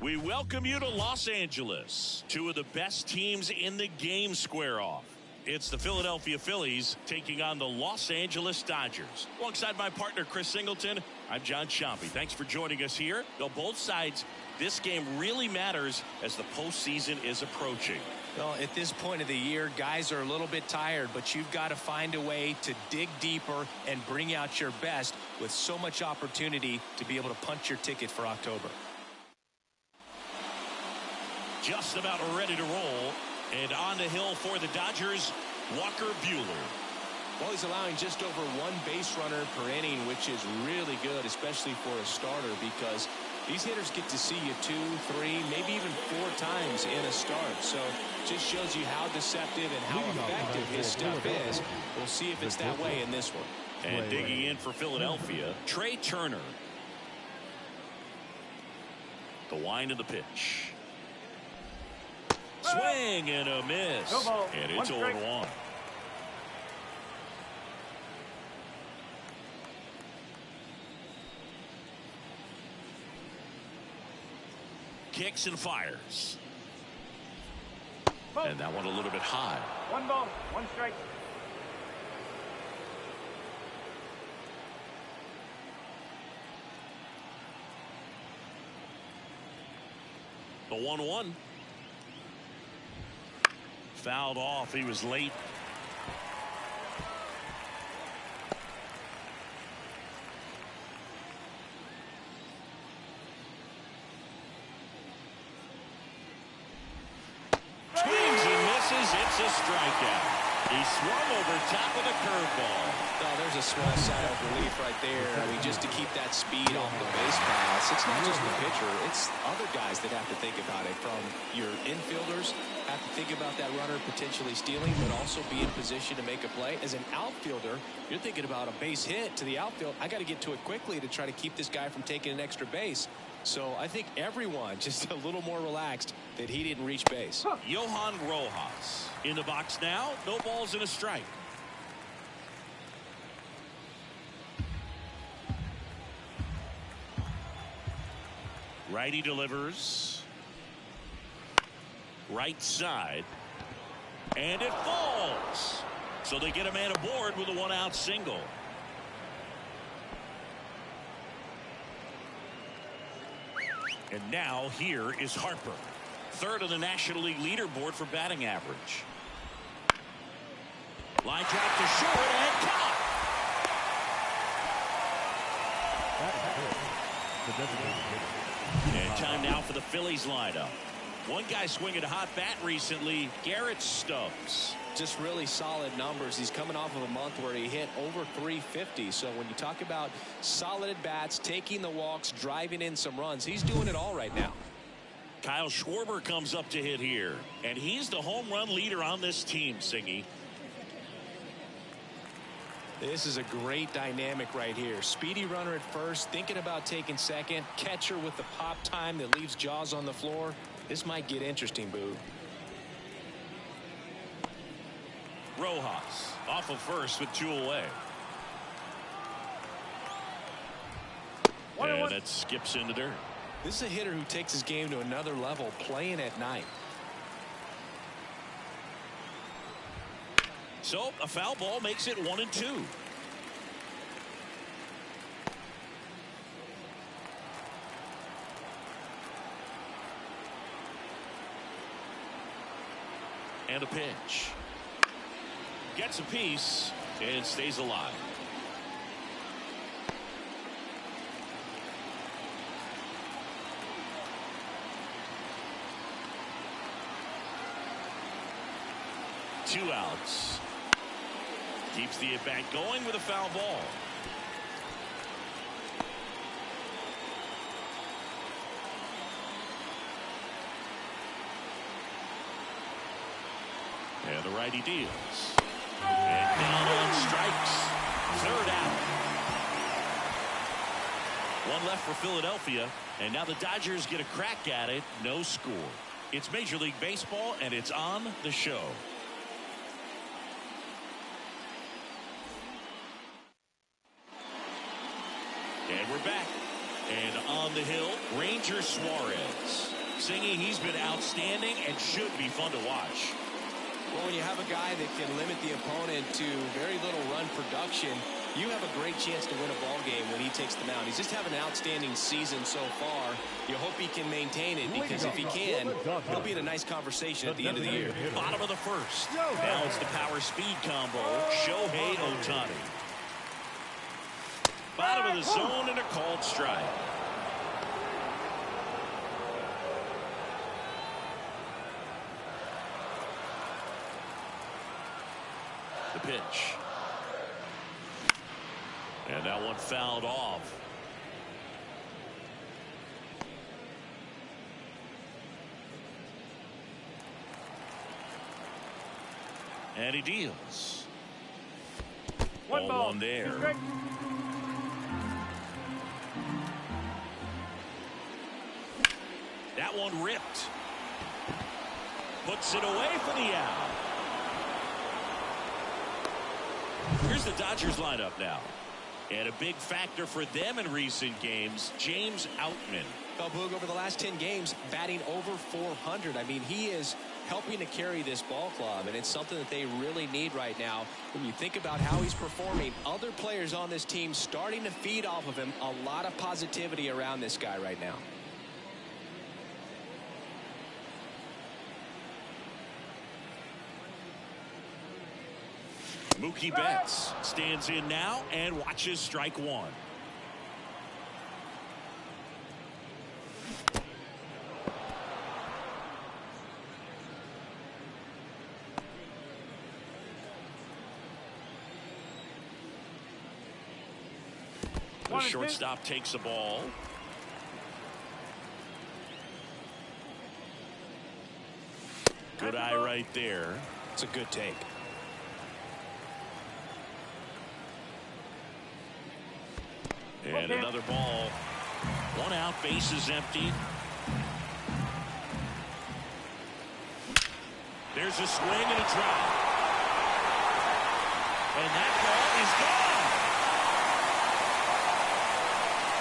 We welcome you to Los Angeles. Two of the best teams in the game square off. It's the Philadelphia Phillies taking on the Los Angeles Dodgers. Alongside my partner, Chris Singleton, I'm John Chompy. Thanks for joining us here. Though both sides, this game really matters as the postseason is approaching. Well, at this point of the year, guys are a little bit tired, but you've got to find a way to dig deeper and bring out your best with so much opportunity to be able to punch your ticket for October. Just about ready to roll. And on the hill for the Dodgers, Walker Buehler. Well, he's allowing just over one base runner per inning, which is really good, especially for a starter, because these hitters get to see you 2, 3, maybe even 4 times in a start. So just shows you how deceptive and how effective his stuff is. We'll see if it's that way in this one. And digging in for Philadelphia, Trey Turner. The wind of the pitch. Swing and a miss. And it's 0-1. Kicks and fires. And that one a little bit high. 1 ball, 1 strike. The 1-1. Fouled off. He was late. Swings and misses. It's a strikeout. He swung over top of the curveball. Oh, there's a small sigh of relief right there. I mean, just to keep that speed off the base pass. It's not just the pitcher. It's other guys that have to think about it. From your infielders have to think about that runner potentially stealing, but also be in position to make a play. As an outfielder, you're thinking about a base hit to the outfield. I got to get to it quickly to try to keep this guy from taking an extra base. So I think everyone just a little more relaxed that he didn't reach base. Johan Rojas in the box now. No balls and a strike. Righty delivers. Right side. And it falls. So they get a man aboard with a 1-out single. And now here is Harper. Third on the National League leaderboard for batting average. Line drive to short and caught. And time now for the Phillies lineup. One guy swinging a hot bat recently, Garrett Stubbs. Just really solid numbers. He's coming off of a month where he hit over 350. So when you talk about solid at bats, taking the walks, driving in some runs, he's doing it all right now. Kyle Schwarber comes up to hit here, and he's the home run leader on this team, Singy. This is a great dynamic right here. Speedy runner at first, thinking about taking second. Catcher with the pop time that leaves Jaws on the floor. This might get interesting, Boo. Rojas off of first with 2 away. And that skips into dirt. This is a hitter who takes his game to another level, playing at night. So a foul ball makes it 1-2. And a pitch. Gets a piece and stays alive. Two outs. Keeps the at-bat going with a foul ball. And the righty deals. And down on strikes. 3rd out. 1 left for Philadelphia. And now the Dodgers get a crack at it. No score. It's Major League Baseball, and it's on the show. And we're back. And on the hill, Ranger Suarez. Singing, he's been outstanding and should be fun to watch. Well, when you have a guy that can limit the opponent to very little run production, you have a great chance to win a ball game when he takes the mound. He's just having an outstanding season so far. You hope he can maintain it, because if he can, he'll be in a nice conversation at the end of the year. Bottom of the first. Now it's the power speed combo. Shohei Ohtani. Bottom of the zone and a called strike. The pitch. And that one fouled off. And he deals. One ball on there. That one ripped. Puts it away for the out. Here's the Dodgers lineup now. And a big factor for them in recent games, James Outman. Well, Boog, over the last 10 games, batting over 400. I mean, he is helping to carry this ball club, and it's something that they really need right now. When you think about how he's performing, other players on this team starting to feed off of him. A lot of positivity around this guy right now. Mookie Betts stands in now and watches strike one. The shortstop takes the ball. Good eye right there. It's a good take. And another ball. One out, bases empty. There's a swing and a drop. And that ball is gone.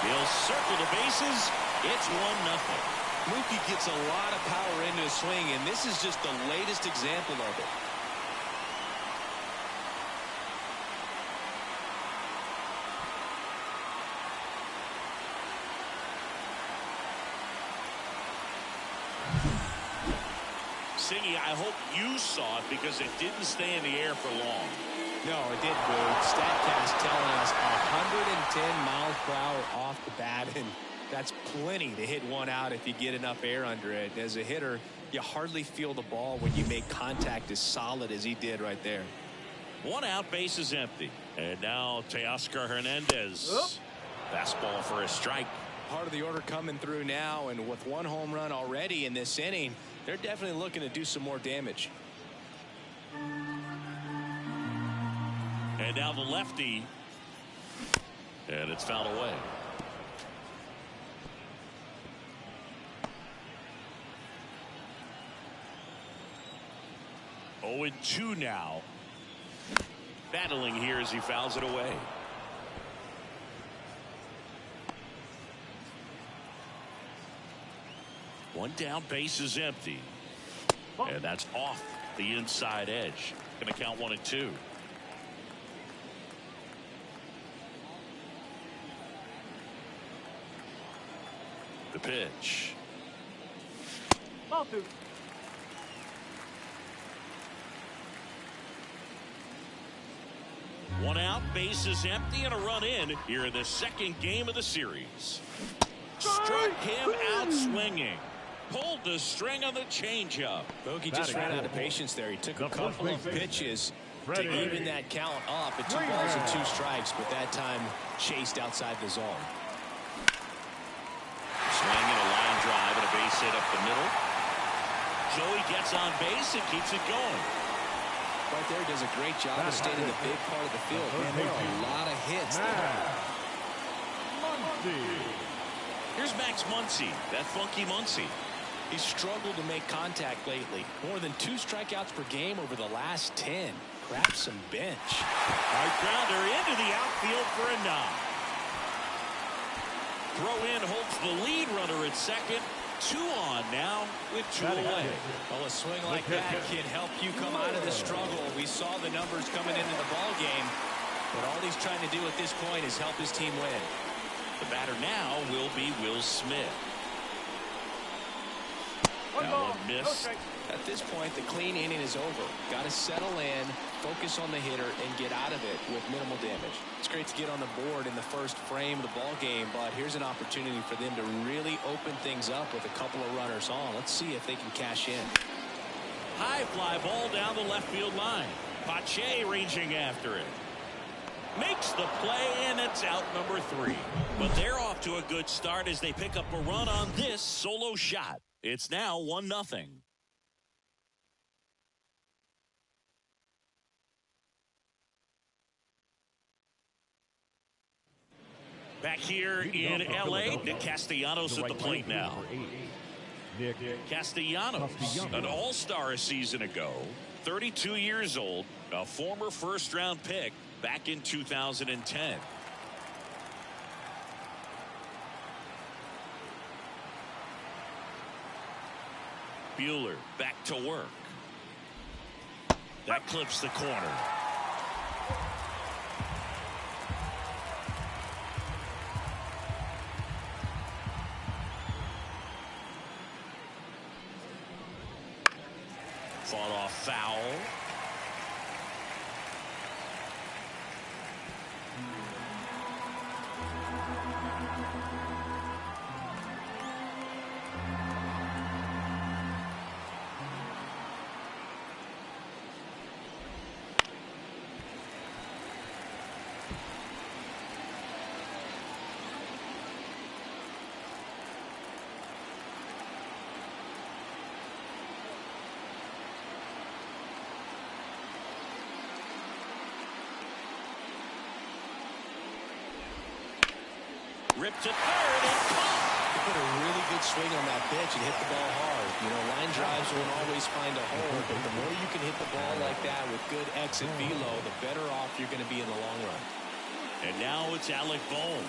He'll circle the bases. It's 1-0. Mookie gets a lot of power into his swing, and this is just the latest example of it. Singy, I hope you saw it, because it didn't stay in the air for long. No, it didn't, Boog. StatCast telling us 110 miles per hour off the bat, and that's plenty to hit one out if you get enough air under it. As a hitter, you hardly feel the ball when you make contact as solid as he did right there. One out, bases empty. And now Teoscar Hernandez. Fastball for a strike. Part of the order coming through now, and with one home run already in this inning, they're definitely looking to do some more damage. And now the lefty. And it's fouled away. Oh, 0-2 now. Battling here as he fouls it away. One down, base is empty. And that's off the inside edge. Going to count 1-2. The pitch. Ball two. One out, base is empty, and a run in here in the second game of the series. Struck him out swinging. Pulled the string on the changeup. Bogey just ran out of patience there. He took a couple of pitches to even that count up at 2 balls and 2 strikes, but that time chased outside the zone. Swing and a line drive and a base hit up the middle. Joey gets on base and keeps it going. Right there, does a great job of staying in the big part of the field. Man, there are a lot of hits there. Here's Max Muncy, that funky Muncy. He's struggled to make contact lately. More than 2 strikeouts per game over the last 10. Grab some bench. Right grounder into the outfield for a knock. Throw in holds the lead runner at second. 2 on now with 2 away. Well, a swing like that can help you come out of the struggle. We saw the numbers coming into the ball game, but all he's trying to do at this point is help his team win. The batter now will be Will Smith. That one missed. At this point, the clean inning is over. Got to settle in, focus on the hitter, and get out of it with minimal damage. It's great to get on the board in the first frame of the ball game, but here's an opportunity for them to really open things up with a couple of runners on. Let's see if they can cash in. High fly ball down the left field line. Pache ranging after it. Makes the play, and it's out number 3. But they're off to a good start as they pick up a run on this solo shot. It's now 1-0. Back here in L.A., Nick Castellanos at the plate now. Castellanos, an all-star a season ago, 32 years old, a former first-round pick back in 2010. Buehler back to work. That clips the corner. Fought off foul. Ripped to third and caught. He put a really good swing on that pitch and hit the ball hard. You know, line drives won't always find a hole, but the more you can hit the ball like that with good exit velo, the better off you're going to be in the long run. And now it's Alec Bohm.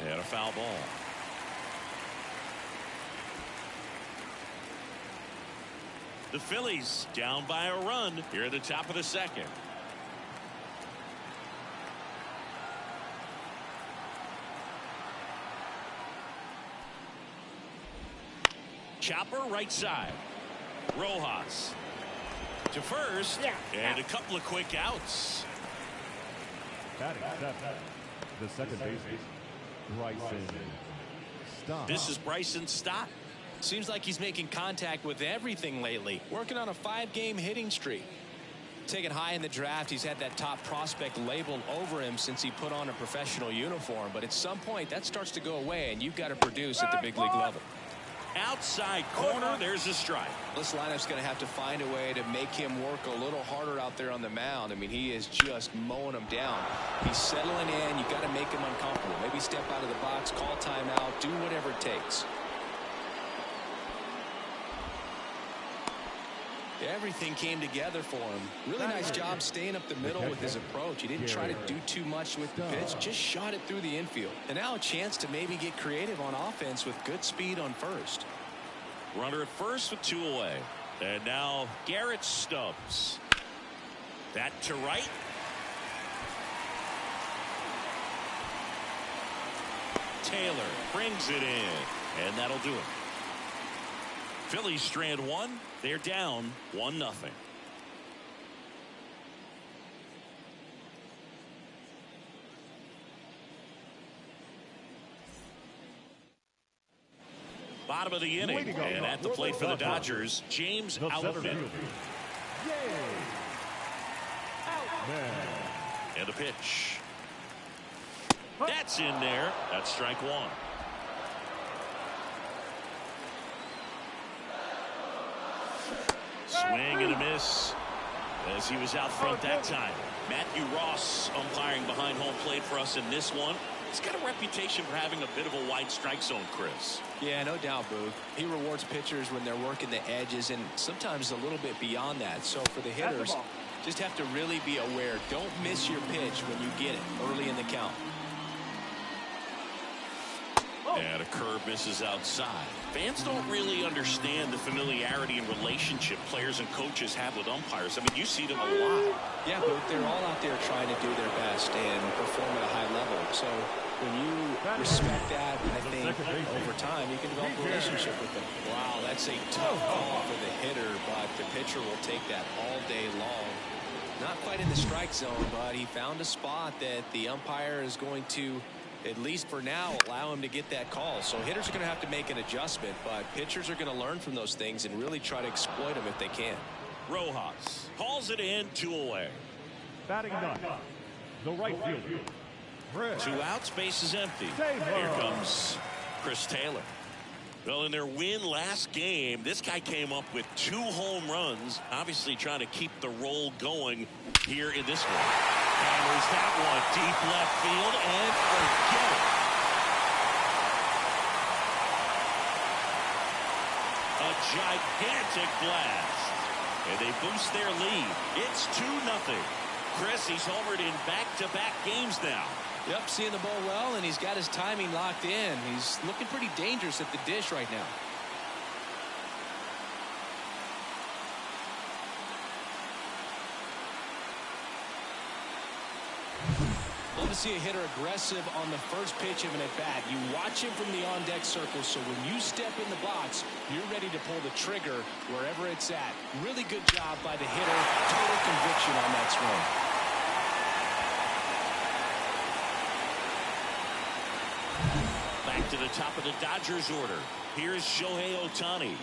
And a foul ball. The Phillies down by a run here at the top of the second. Chopper right side. Rojas to first, and a couple of quick outs. Batting the second baseman, Bryson Stott. This is Bryson Stott. Seems like he's making contact with everything lately. Working on a 5-game hitting streak. Taken high in the draft, he's had that top prospect labeled over him since he put on a professional uniform. But at some point, that starts to go away, and you've got to produce at the big league level. Outside corner, there's a strike. This lineup's going to have to find a way to make him work a little harder out there on the mound. I mean, he is just mowing them down. He's settling in. You've got to make him uncomfortable. Maybe step out of the box, call timeout, do whatever it takes. Everything came together for him. Really nice job staying up the middle with his approach. He didn't try to do too much with the pitch, just shot it through the infield. And now a chance to maybe get creative on offense with good speed on first. Runner at first with 2 away. And now Garrett Stubbs. That to right. Taylor brings it in, and that'll do it. Phillies strand 1. They're down 1-0. Bottom of the inning, and at the plate for the Dodgers, James Outfield. And a pitch. That's in there. That's strike 1. Swing and a miss as he was out front that time. Matthew Ross umpiring behind home plate for us in this one. He's got a reputation for having a bit of a wide strike zone, Chris. Yeah, no doubt, Boo. He rewards pitchers when they're working the edges and sometimes a little bit beyond that. So for the hitters, just have to really be aware. Don't miss your pitch when you get it early in the count. And a curve misses outside. Fans don't really understand the familiarity and relationship players and coaches have with umpires. I mean, you see them a lot. Yeah, but they're all out there trying to do their best and perform at a high level. So when you respect that, I think over time you can develop a relationship with them. Wow, that's a tough call for the hitter, but the pitcher will take that all day long. Not quite in the strike zone, but he found a spot that the umpire is going to, at least for now, allow him to get that call. So hitters are going to have to make an adjustment, but pitchers are going to learn from those things and really try to exploit them if they can. Rojas hauls it in, 2 away. Batting ninth, the right fielder, Chris. 2 outs, base is empty. Taylor. Here comes Chris Taylor. Well, in their win last game, this guy came up with 2 home runs, obviously trying to keep the roll going here in this one. Hammers that one deep left field and forget it. A gigantic blast. And they boost their lead. It's 2-0. Chris, he's homered in back-to-back games now. Yep, seeing the ball well, and he's got his timing locked in. He's looking pretty dangerous at the dish right now. Love to see a hitter aggressive on the first pitch of an at-bat. You watch him from the on-deck circle, so when you step in the box, you're ready to pull the trigger wherever it's at. Really good job by the hitter. Total conviction on that swing. Back to the top of the Dodgers order. Here's Shohei Ohtani.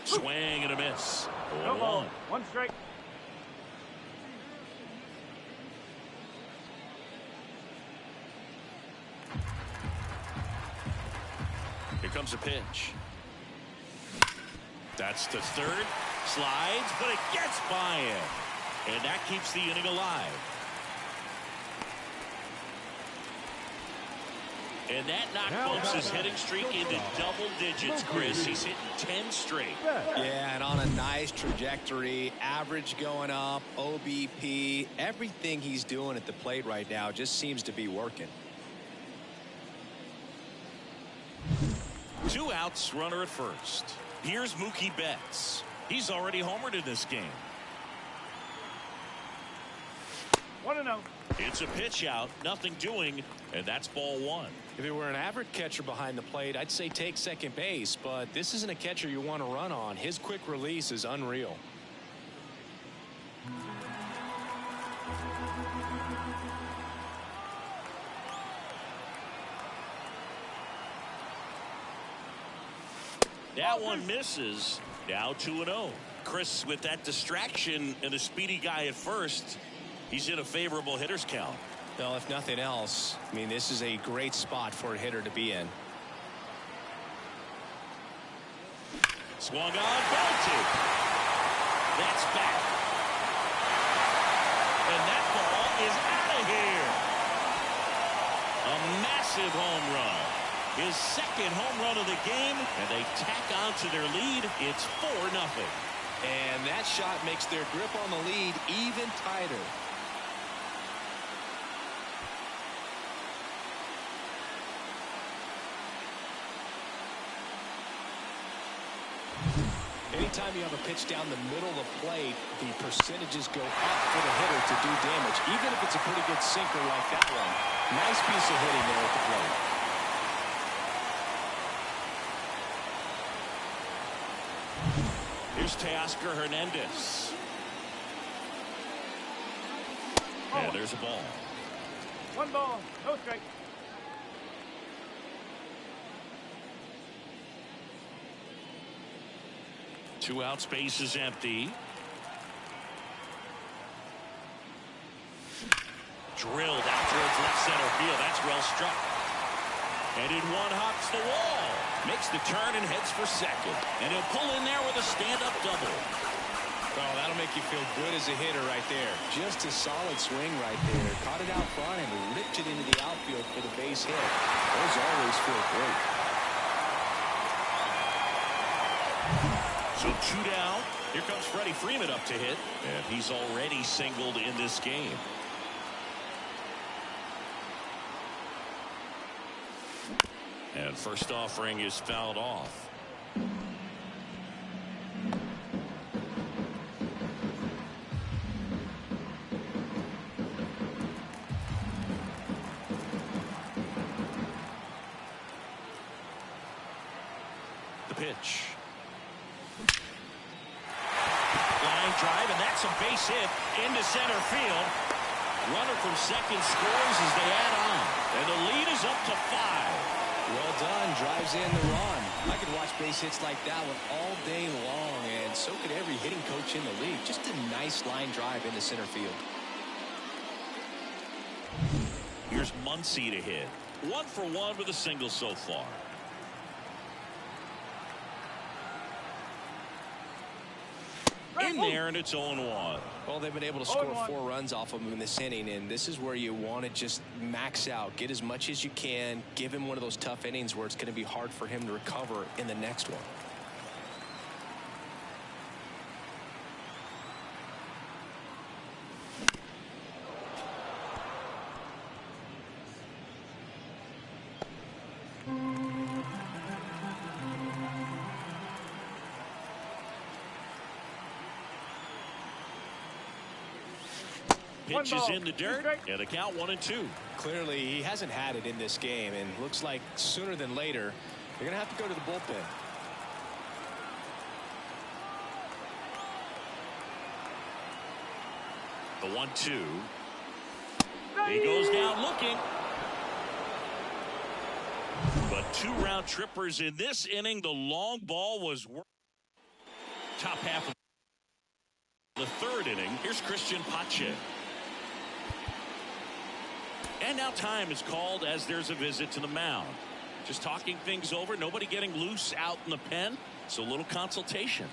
Swing and a miss. No ball. 1 strike. Here comes a pitch. That's to third. Slides, but it gets by him. And that keeps the inning alive. And that knock bumps his hitting streak into double digits, Chris. He's hitting 10 straight. Yeah, and on a nice trajectory. Average going up, OBP. Everything he's doing at the plate right now just seems to be working. 2 outs, runner at first. Here's Mookie Betts. He's already homered in this game. 1-0. It's a pitch out, nothing doing, and that's ball 1. If it were an average catcher behind the plate, I'd say take second base, but this isn't a catcher you want to run on. His quick release is unreal. That one misses. Now 2-0. Chris, with that distraction and a speedy guy at first, he's in a favorable hitter's count. Well, if nothing else, I mean, this is a great spot for a hitter to be in. Swung on, belted. That's back. And that ball is out of here. A massive home run. His second home run of the game, and they tack on to their lead. It's 4-0. And that shot makes their grip on the lead even tighter. Anytime you have a pitch down the middle of the plate, the percentages go up for the hitter to do damage, even if it's a pretty good sinker like that one. Nice piece of hitting there at the plate. Here's Teoscar Hernandez. And there's a ball. 1 ball. No strike. Two out, space is empty. Drilled out towards left center field. That's well struck. And in one hops the wall. Makes the turn and heads for second. And he'll pull in there with a stand-up double. Oh, that'll make you feel good as a hitter right there. Just a solid swing right there. Caught it out front and ripped it into the outfield for the base hit. Those always feel great. So 2 down. Here comes Freddie Freeman up to hit. And he's already singled in this game. And first offering is fouled off. The pitch. Line drive, and that's a base hit into center field. Runner from second scores as they add on. And the lead is up to 5. Well done. Drives in the run. I could watch base hits like that one all day long, and so could every hitting coach in the league. Just a nice line drive into center field. Here's Muncy to hit. 1 for 1 with a single so far. In there, and it's 0-1. Well, they've been able to score 4 runs off of him in this inning, and this is where you want to just max out, get as much as you can, give him one of those tough innings where it's going to be hard for him to recover in the next one. Pitch is in the dirt, and the count 1-2. Clearly, he hasn't had it in this game, and looks like sooner than later, they're going to have to go to the bullpen. The 1-2. He goes down looking. But 2 round trippers in this inning. The long ball was top half of the 3rd inning. Here's Christian Pache. And now time is called as there's a visit to the mound. Just talking things over. Nobody getting loose out in the pen. So a little consultation.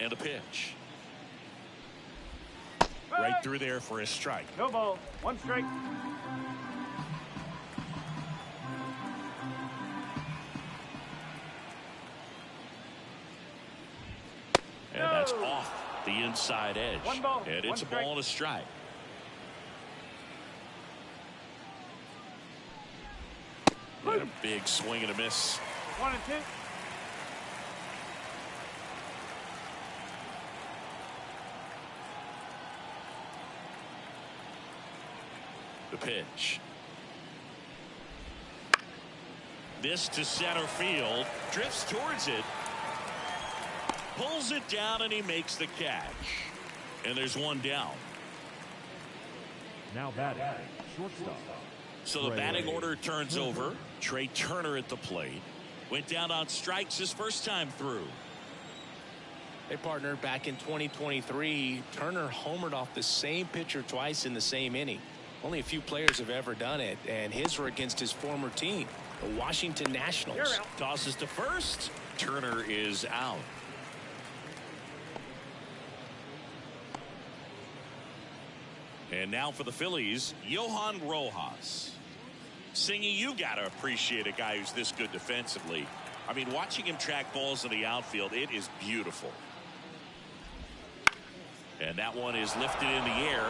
And a pitch. Right through there for a strike. No ball. One strike. And that's off the inside edge. One ball. And it's a ball and a strike. And a big swing and a miss. 1 and 2. The pitch. This to center field. Drifts towards it. Pulls it down and he makes the catch. And there's one down. Now batting, shortstop. So the batting order turns over. Trey Turner at the plate. Went down on strikes his first time through. Hey, partner, back in 2023, Turner homered off the same pitcher twice in the same inning. Only a few players have ever done it, and his were against his former team, the Washington Nationals. Tosses to first. Turner is out. And now for the Phillies, Johan Rojas. Singy, you got to appreciate a guy who's this good defensively. I mean, watching him track balls in the outfield, it is beautiful. And that one is lifted in the air.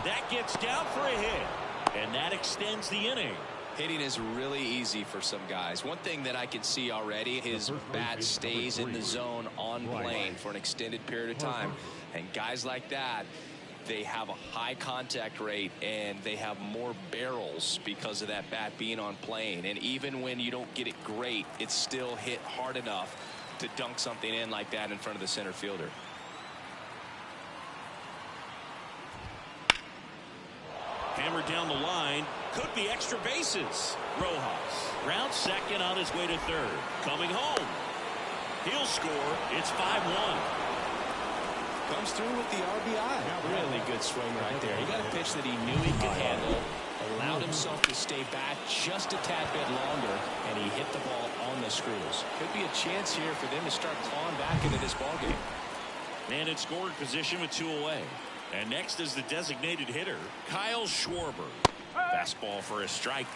That gets down for a hit. And that extends the inning. Hitting is really easy for some guys. One thing that I can see already, his bat stays in the zone on plane for an extended period of time. And guys like that, they have a high contact rate and they have more barrels because of that bat being on plane. And even when you don't get it great, it's still hit hard enough to dunk something in like that in front of the center fielder. Hammered down the line. Could be extra bases. Rojas round second on his way to third. Coming home. He'll score. It's 5-1. Comes through with the RBI. Really good swing right there. He got a pitch that he knew he could handle. Allowed himself to stay back just a tad bit longer, and he hit the ball on the screws. Could be a chance here for them to start clawing back into this ballgame. Man in scoring position with 2 away. And next is the designated hitter, Kyle Schwarber. Fastball for a strike.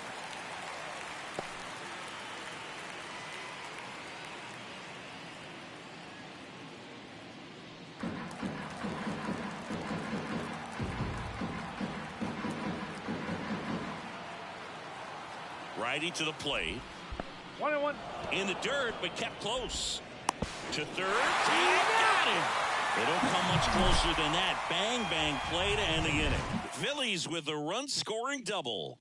Righty to the plate. 1-1. In the dirt, but kept close. To third. Got him. They don't come much closer than that. Bang, bang play to end the inning. Phillies with a run-scoring double.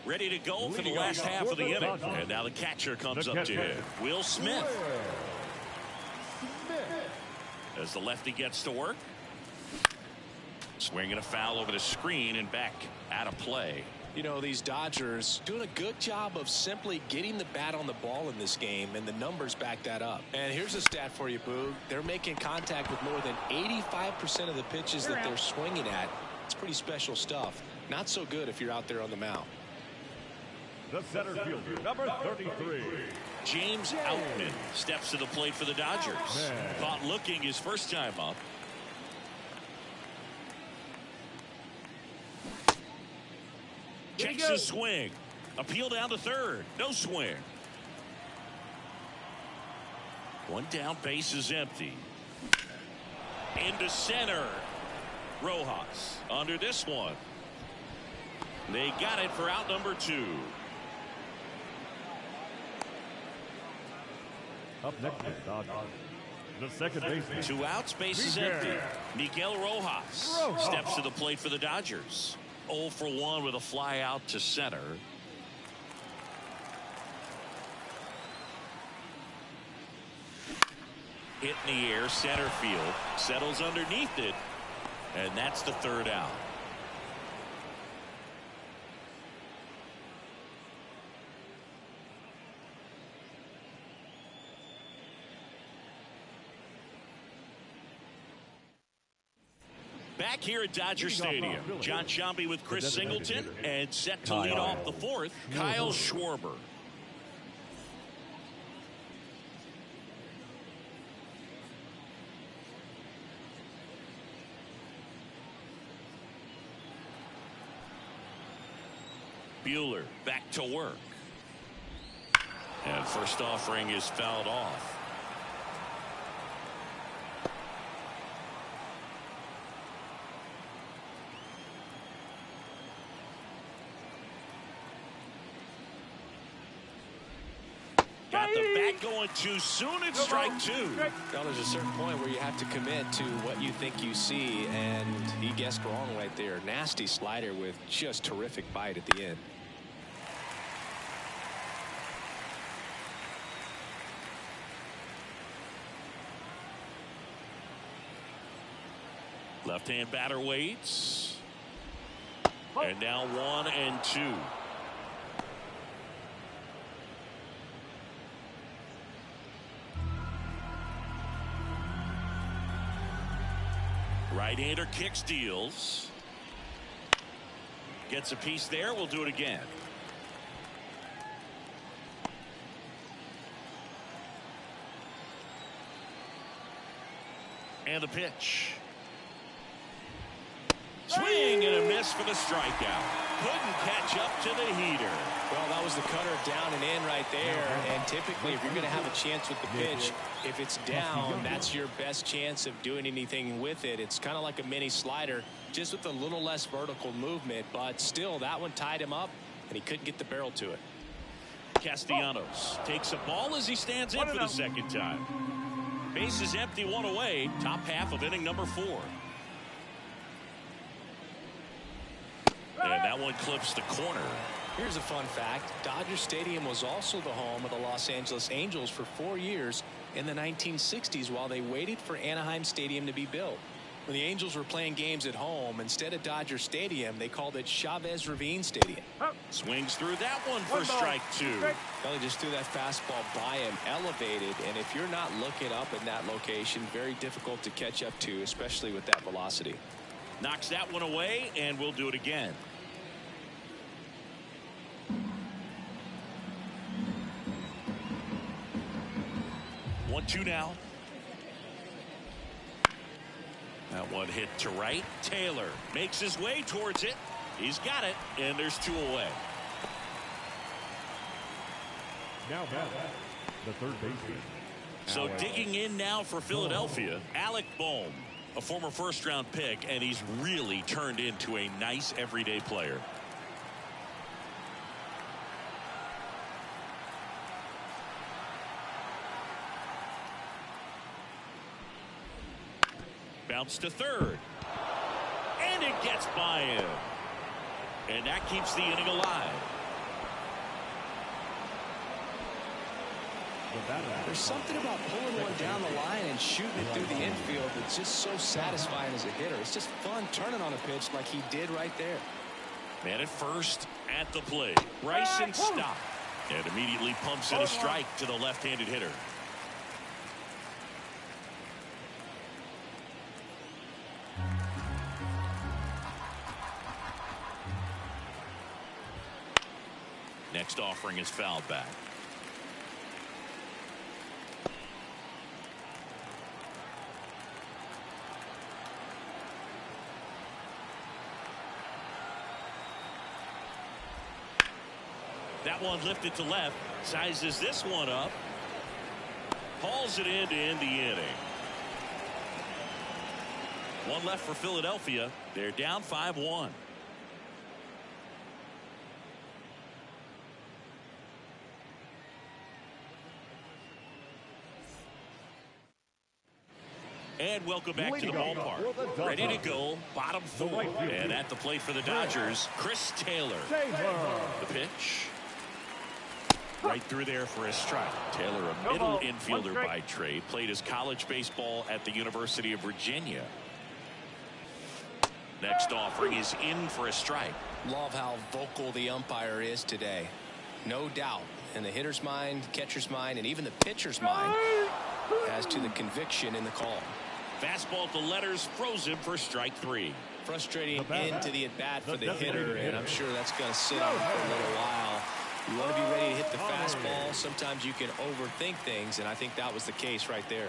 Ready to go for the last half of the inning. And now the catcher comes up to him. Will Smith. As the lefty gets to work. Swinging a foul over the screen and back out of play. You know, these Dodgers doing a good job of simply getting the bat on the ball in this game, and the numbers back that up. And here's a stat for you, Boog. They're making contact with more than 85% of the pitches that they're swinging at. It's pretty special stuff. Not so good if you're out there on the mound. The center fielder, number 33. James Outman steps to the plate for the Dodgers. Caught looking his first time up. Checks his swing. Appeal down to third. No swing. One down, base is empty. Into center. Rojas under this one. They got it for out number 2. Up next is Dodgers. The second baseman. 2 outs, base is empty. Miguel Rojas steps to the plate for the Dodgers. 0 for 1 with a fly out to center. Hit in the air, center field. Settles underneath it. And that's the 3rd out. Back here at Dodger Stadium, John Sciambi with Chris Singleton, and set to lead off the 4th, Kyle Schwarber. Buehler back to work. And first offering is fouled off. Got the bat going too soon. It's strike two. Well, there's a certain point where you have to commit to what you think you see, and he guessed wrong right there. Nasty slider with just terrific bite at the end. Left-hand batter waits. And now 1-2. Right-hander kicks, deals. Gets a piece there. We'll do it again. And the pitch. Swing and a miss for the strikeout. Couldn't catch up to the heater. Well, that was the cutter down and in right there. And typically, if you're going to have a chance with the pitch, if it's down, that's your best chance of doing anything with it. It's kind of like a mini slider, just with a little less vertical movement. But still, that one tied him up, and he couldn't get the barrel to it. Castellanos takes a ball as he stands in for the second time. Base is empty, one away. Top half of inning number 4. And that one clips the corner. Here's a fun fact. Dodger Stadium was also the home of the Los Angeles Angels for 4 years in the 1960s while they waited for Anaheim Stadium to be built. When the Angels were playing games at home, instead of Dodger Stadium, they called it Chavez Ravine Stadium. Swings through that one for strike 2. Well, he just threw that fastball by him, elevated, and if you're not looking up in that location, very difficult to catch up to, especially with that velocity. Knocks that one away, and we'll do it again. 1-2 now. That one hit to right. Taylor makes his way towards it. He's got it, and there's 2 away. Now back, the third baseman. So digging in now for Philadelphia, Alec Bohm, a former first-round pick, and he's really turned into a nice everyday player. Bounce to third. And it gets by him. And that keeps the inning alive. There's something about pulling one down the line and shooting it through the infield that's just so satisfying as a hitter. It's just fun turning on a pitch like he did right there. Man at first at the plate. Bryson stopped and immediately pumps in a strike to the left-handed hitter. Next offering is fouled back. That one lifted to left. Sizes this one up. Hauls it in to end the inning. One left for Philadelphia. They're down 5-1. And welcome back to the ballpark. Ready to go, bottom 4. And at the plate for the Dodgers, Chris Taylor. The pitch. Right through there for a strike. Taylor, a middle infielder by trade, played his college baseball at the University of Virginia. Next offering is in for a strike. Love how vocal the umpire is today. No doubt in the hitter's mind, catcher's mind, and even the pitcher's mind as to the conviction in the call. Fastball to letters, frozen for strike 3. Frustrating end to the at-bat for the hitter, and I'm sure that's going to sit on him for a little while. You want to be ready to hit the fastball. Sometimes you can overthink things, and I think that was the case right there.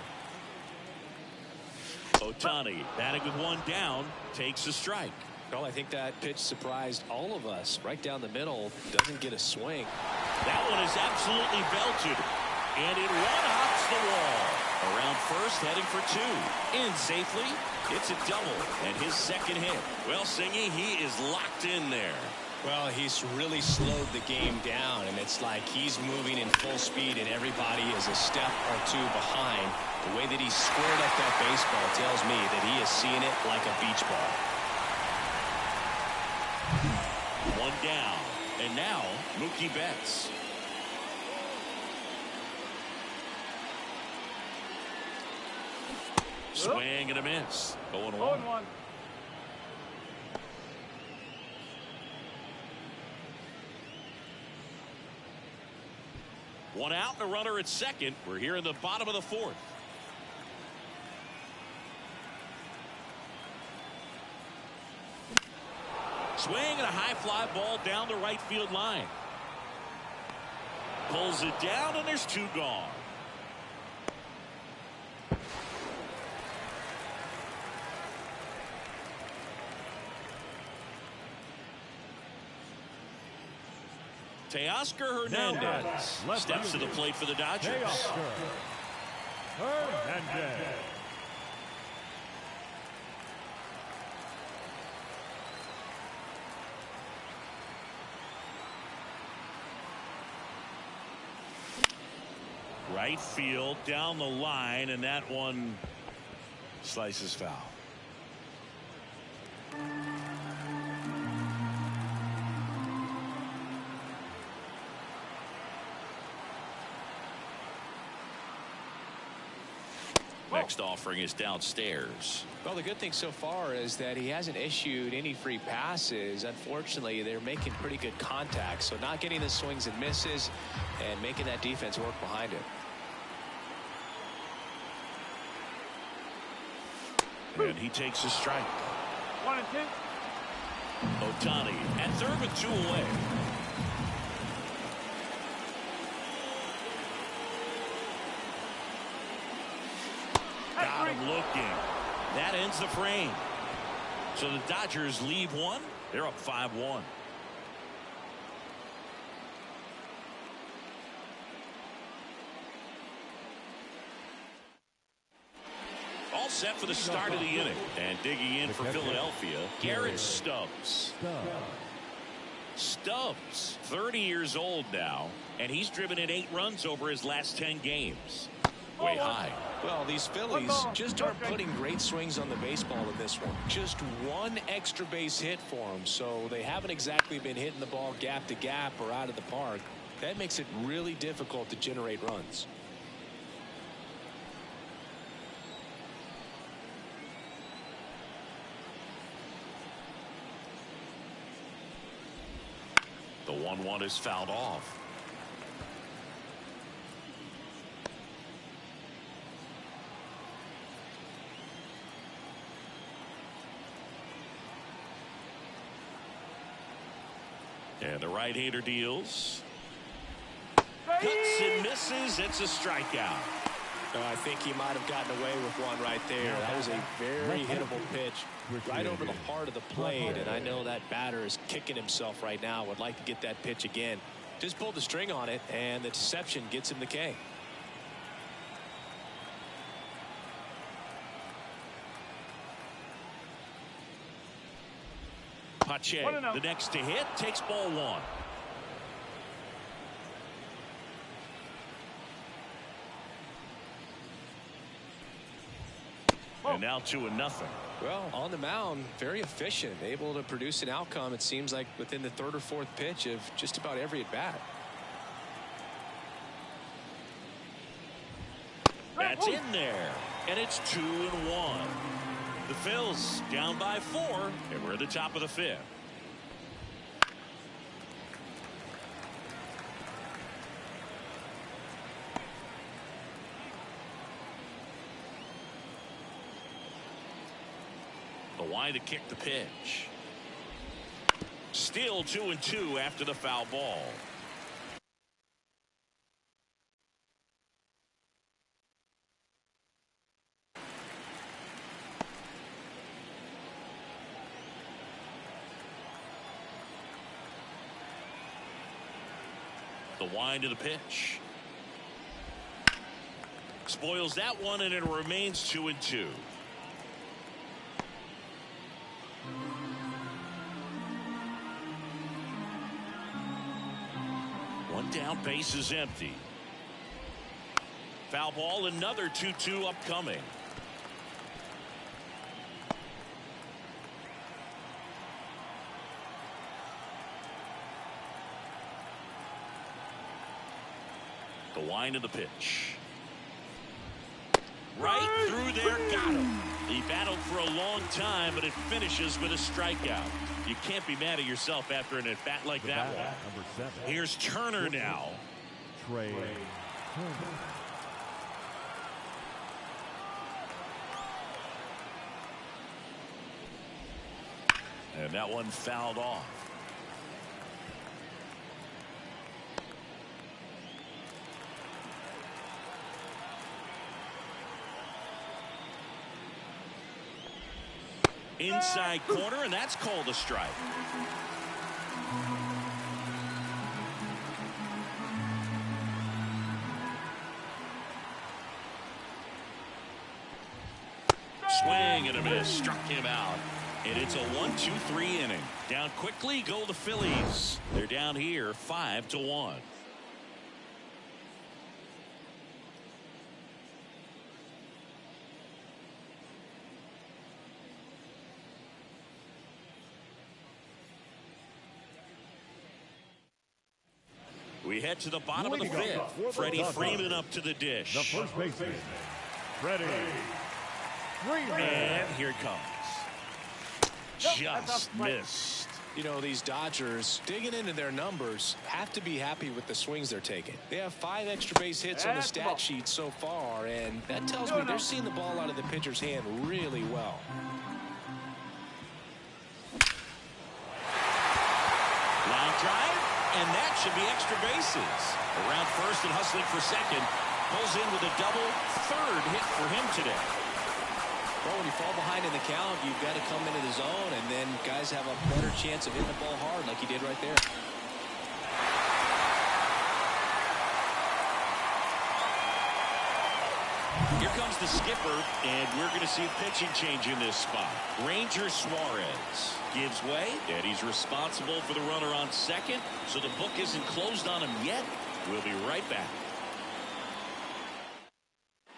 Ohtani batting with one down, takes a strike. Well, I think that pitch surprised all of us. Right down the middle, doesn't get a swing. That one is absolutely belted. And it one-hops the wall. Around first, heading for two. In safely. It's a double. And his second hit. Well, Singy, he is locked in there. Well, he's really slowed the game down, and it's like he's moving in full speed, and everybody is a step or two behind. The way that he squared up that baseball tells me that he is seeing it like a beach ball. One down. And now, Mookie Betts. Swing and a miss. 0-1. 0-1. One out and a runner at second. We're here in the bottom of the fourth. Swing and a high fly ball down the right field line. Pulls it down and there's two gone. Teoscar Hernandez steps to the plate for the Dodgers. Hernandez. Right field down the line, and that one slices foul. Next offering is downstairs. Well, the good thing so far is that he hasn't issued any free passes. Unfortunately, they're making pretty good contact, so not getting the swings and misses and making that defense work behind it. And he takes a strike. 1-2. Ohtani at third with two away. Got him looking. That ends the frame. So the Dodgers leave one. They're up 5-1. All set for the start of the inning. And digging in for Philadelphia, Garrett Stubbs. Stubbs, 30 years old now, and he's driven in 8 runs over his last 10 games. Way high. Well, these Phillies just aren't putting great swings on the baseball in this one. Just one extra base hit for them, so they haven't exactly been hitting the ball gap to gap or out of the park. That makes it really difficult to generate runs. The 1-1 is fouled off. And the right-hander deals. Cuts and misses. It's a strikeout. I think he might have gotten away with one right there. That was a very hittable pitch right over the heart of the plate, and I know that batter is kicking himself right now. Would like to get that pitch again. Just pulled the string on it, and the deception gets him the K. Pache, the next to hit, takes ball 1. And now 2-0. Well, on the mound, very efficient, able to produce an outcome, it seems like, within the 3rd or 4th pitch of just about every at-bat. That's in there. And it's 2-1. The Phils down by 4, and we're at the top of the 5th. The wide to kick the pitch. Still 2-2 after the foul ball. The wind of the pitch. Spoils that one, and it remains 2-2. One down, base is empty. Foul ball, another 2-2 upcoming. The wind of the pitch. Right through there, got him. He battled for a long time, but it finishes with a strikeout. You can't be mad at yourself after an at-bat like that one. Number 7. Here's Turner now. Trey. And that one fouled off. Inside corner, and that's called a strike. Swing and a miss, struck him out. And it's a 1-2-3 inning. Down quickly go the Phillies. They're down here 5-1. We head to the bottom of the fifth. Freddie Freeman up to the dish. The first baseman, Freddie Freeman. And here it comes. Just missed. You know, these Dodgers, digging into their numbers, have to be happy with the swings they're taking. They have 5 extra base hits on the stat sheet so far, and that tells me they're seeing the ball out of the pitcher's hand really well. Line drive, and that should be extra bases. Around first and hustling for second. Pulls in with a double. Third hit for him today. Well, when you fall behind in the count, you've got to come into the zone, and then guys have a better chance of hitting the ball hard like he did right there. Here comes the skipper, and we're going to see a pitching change in this spot. Ranger Suarez gives way, and he's responsible for the runner on second, so the book isn't closed on him yet. We'll be right back.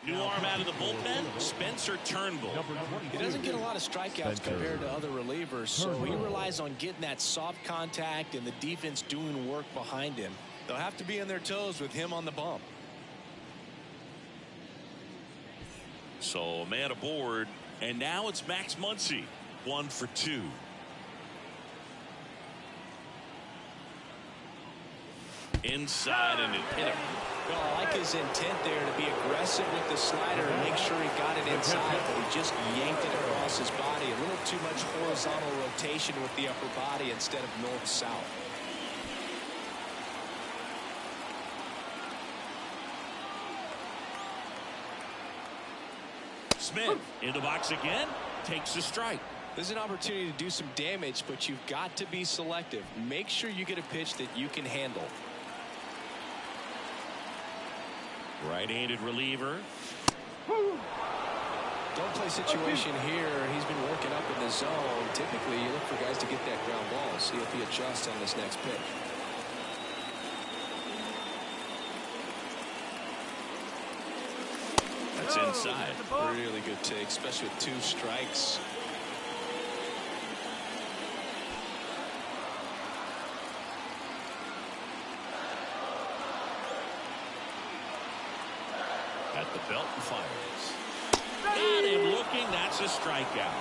New arm out of the bullpen, Spencer Turnbull. He doesn't get a lot of strikeouts compared to other relievers, so he relies on getting that soft contact and the defense doing work behind him. They'll have to be on their toes with him on the bump. So a man aboard, and now it's Max Muncy, 1 for 2. Inside, and it hit him. Well, I like his intent there to be aggressive with the slider and make sure he got it inside, but he just yanked it across his body. A little too much horizontal rotation with the upper body instead of north-south. Smith in the box again, takes a strike. There's an opportunity to do some damage, but you've got to be selective. Make sure you get a pitch that you can handle. Right-handed reliever. Don't play situation here. He's been working up in the zone. Typically, you look for guys to get that ground ball. See if he adjusts on this next pitch. That's inside. Really good take, especially with 2 strikes. At the belt and fires. Got him looking. That's a strikeout.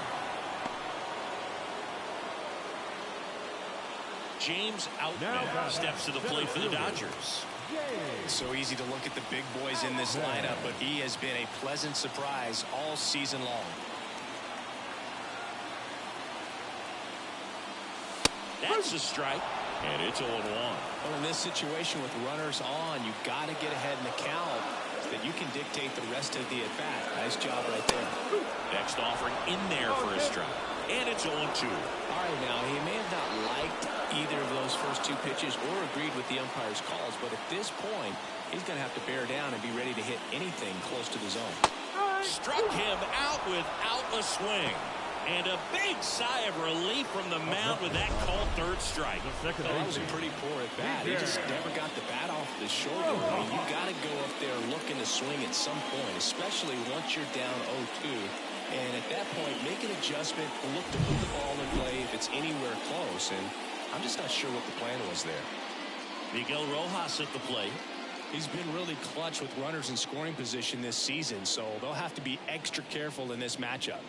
James Outman steps to the plate for the Dodgers. It's so easy to look at the big boys in this lineup, but he has been a pleasant surprise all season long. That's a strike, and it's 0-1. Well, in this situation with runners on, you've got to get ahead in the count so that you can dictate the rest of the at-bat. Nice job right there. Next offering in there for a strike. And it's 0-2. All right, now, he may have not liked either of those first two pitches or agreed with the umpire's calls, but at this point, he's going to have to bear down and be ready to hit anything close to the zone. Struck him out without a swing. And a big sigh of relief from the mound with that called third strike. That was a pretty poor at bat. He just never got the bat off the shoulder. I mean, you got to go up there looking to swing at some point, especially once you're down 0-2. And at that point, make an adjustment, look to put the ball in play if it's anywhere close. And I'm just not sure what the plan was there. Miguel Rojas at the plate. He's been really clutch with runners in scoring position this season, so they'll have to be extra careful in this matchup.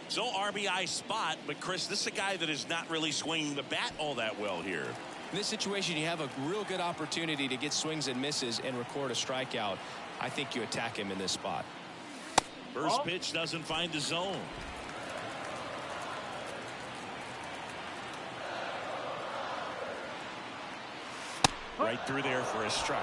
So RBI spot, but Chris, this is a guy that is not really swinging the bat all that well here. In this situation, you have a real good opportunity to get swings and misses and record a strikeout. I think you attack him in this spot. First pitch doesn't find the zone. Right through there for a strike.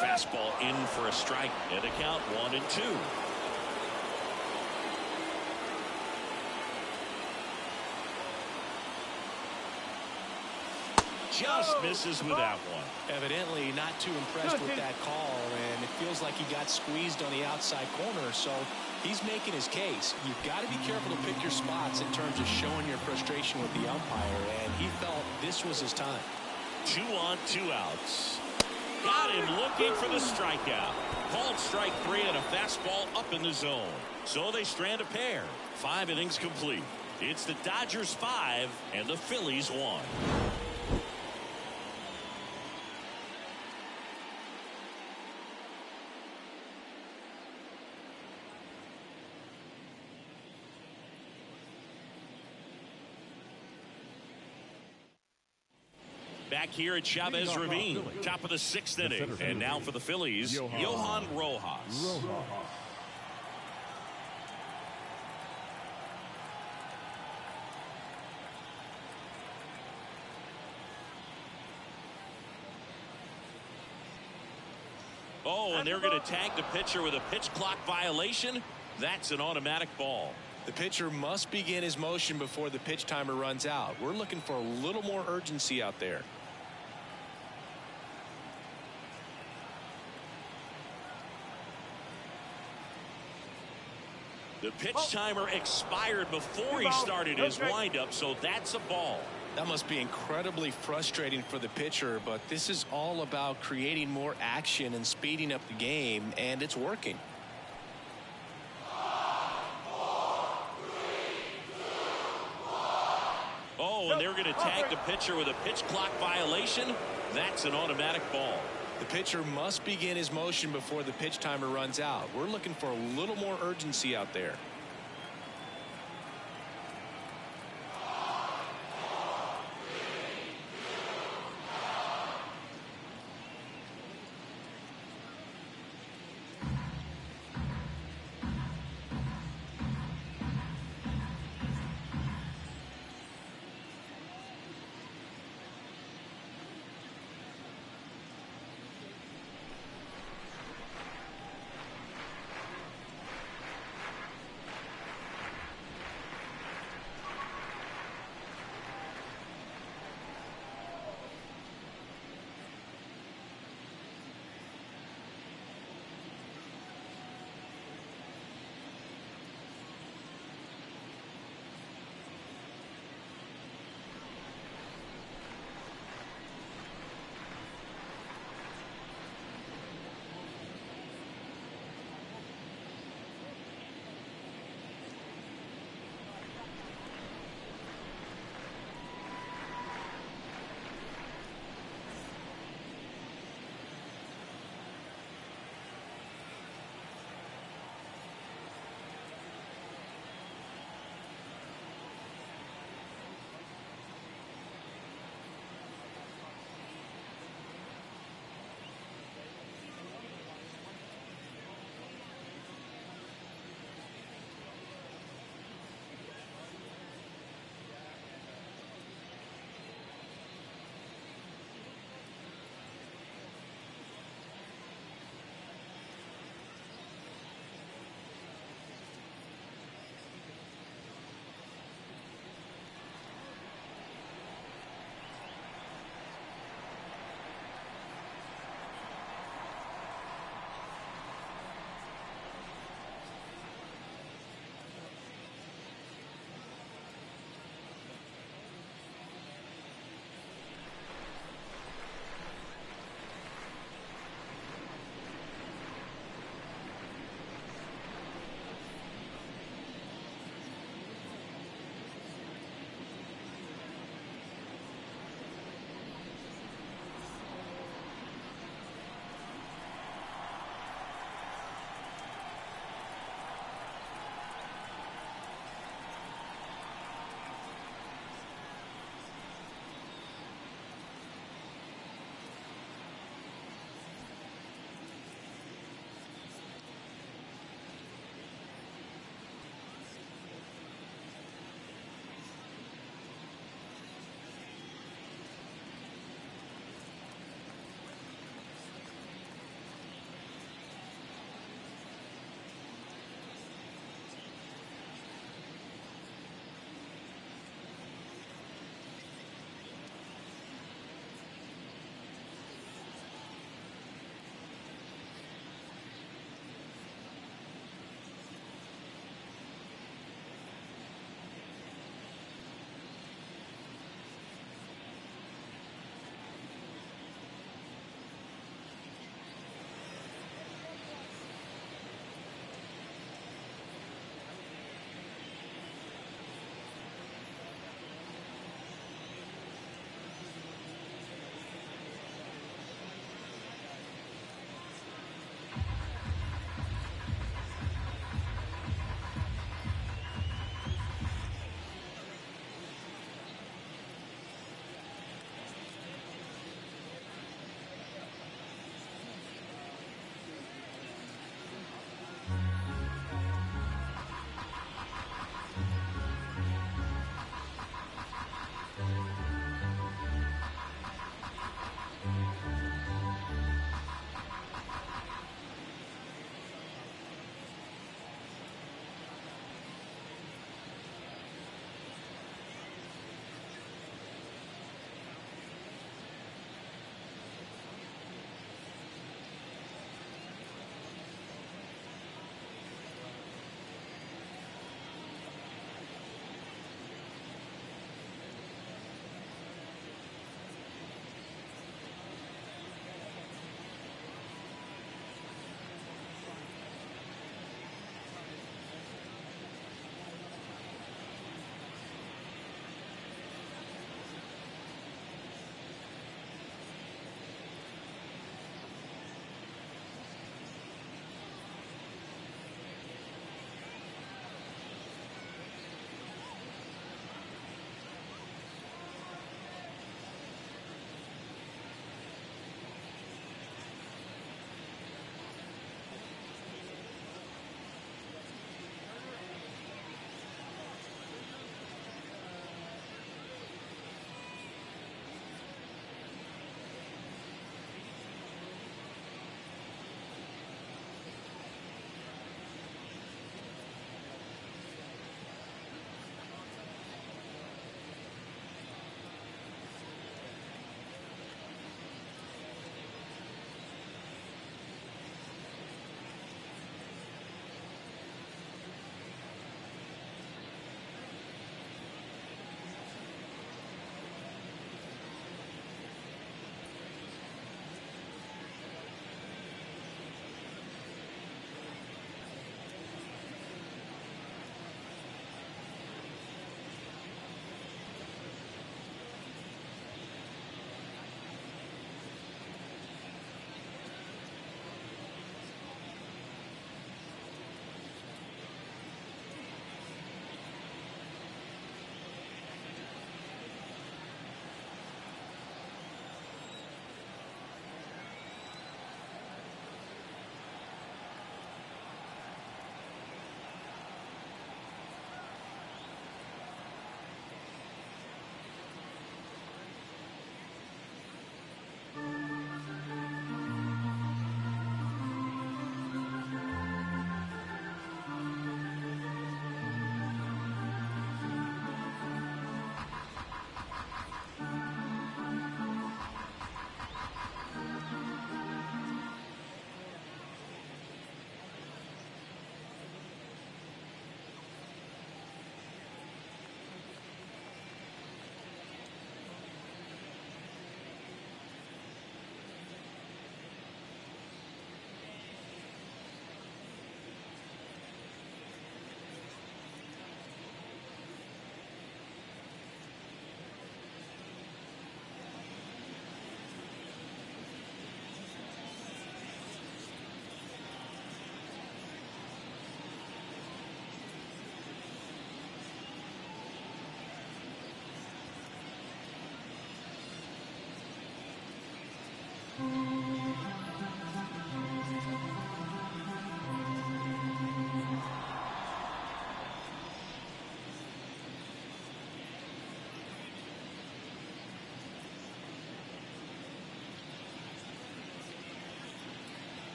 Fastball in for a strike, and a count 1-2. Just misses with that one. Evidently not too impressed with that call, and it feels like he got squeezed on the outside corner, so he's making his case. You've got to be careful to pick your spots in terms of showing your frustration with the umpire, and he felt this was his time. 2 on, 2 outs. Got him looking for the strikeout. Called strike 3 and a fastball up in the zone. So they strand a pair. 5 innings complete. It's the Dodgers 5 and the Phillies 1. Back here at Chavez Ravine, top of the 6th inning. And now for the Phillies, Johan Rojas. Oh, and they're going to tag the pitcher with a pitch clock violation. That's an automatic ball. The pitcher must begin his motion before the pitch timer runs out. We're looking for a little more urgency out there. The pitch timer expired before he started his windup, so that's a ball. That must be incredibly frustrating for the pitcher, but this is all about creating more action and speeding up the game, and it's working. Oh, and they're going to tag the pitcher with a pitch clock violation. That's an automatic ball. The pitcher must begin his motion before the pitch timer runs out. We're looking for a little more urgency out there.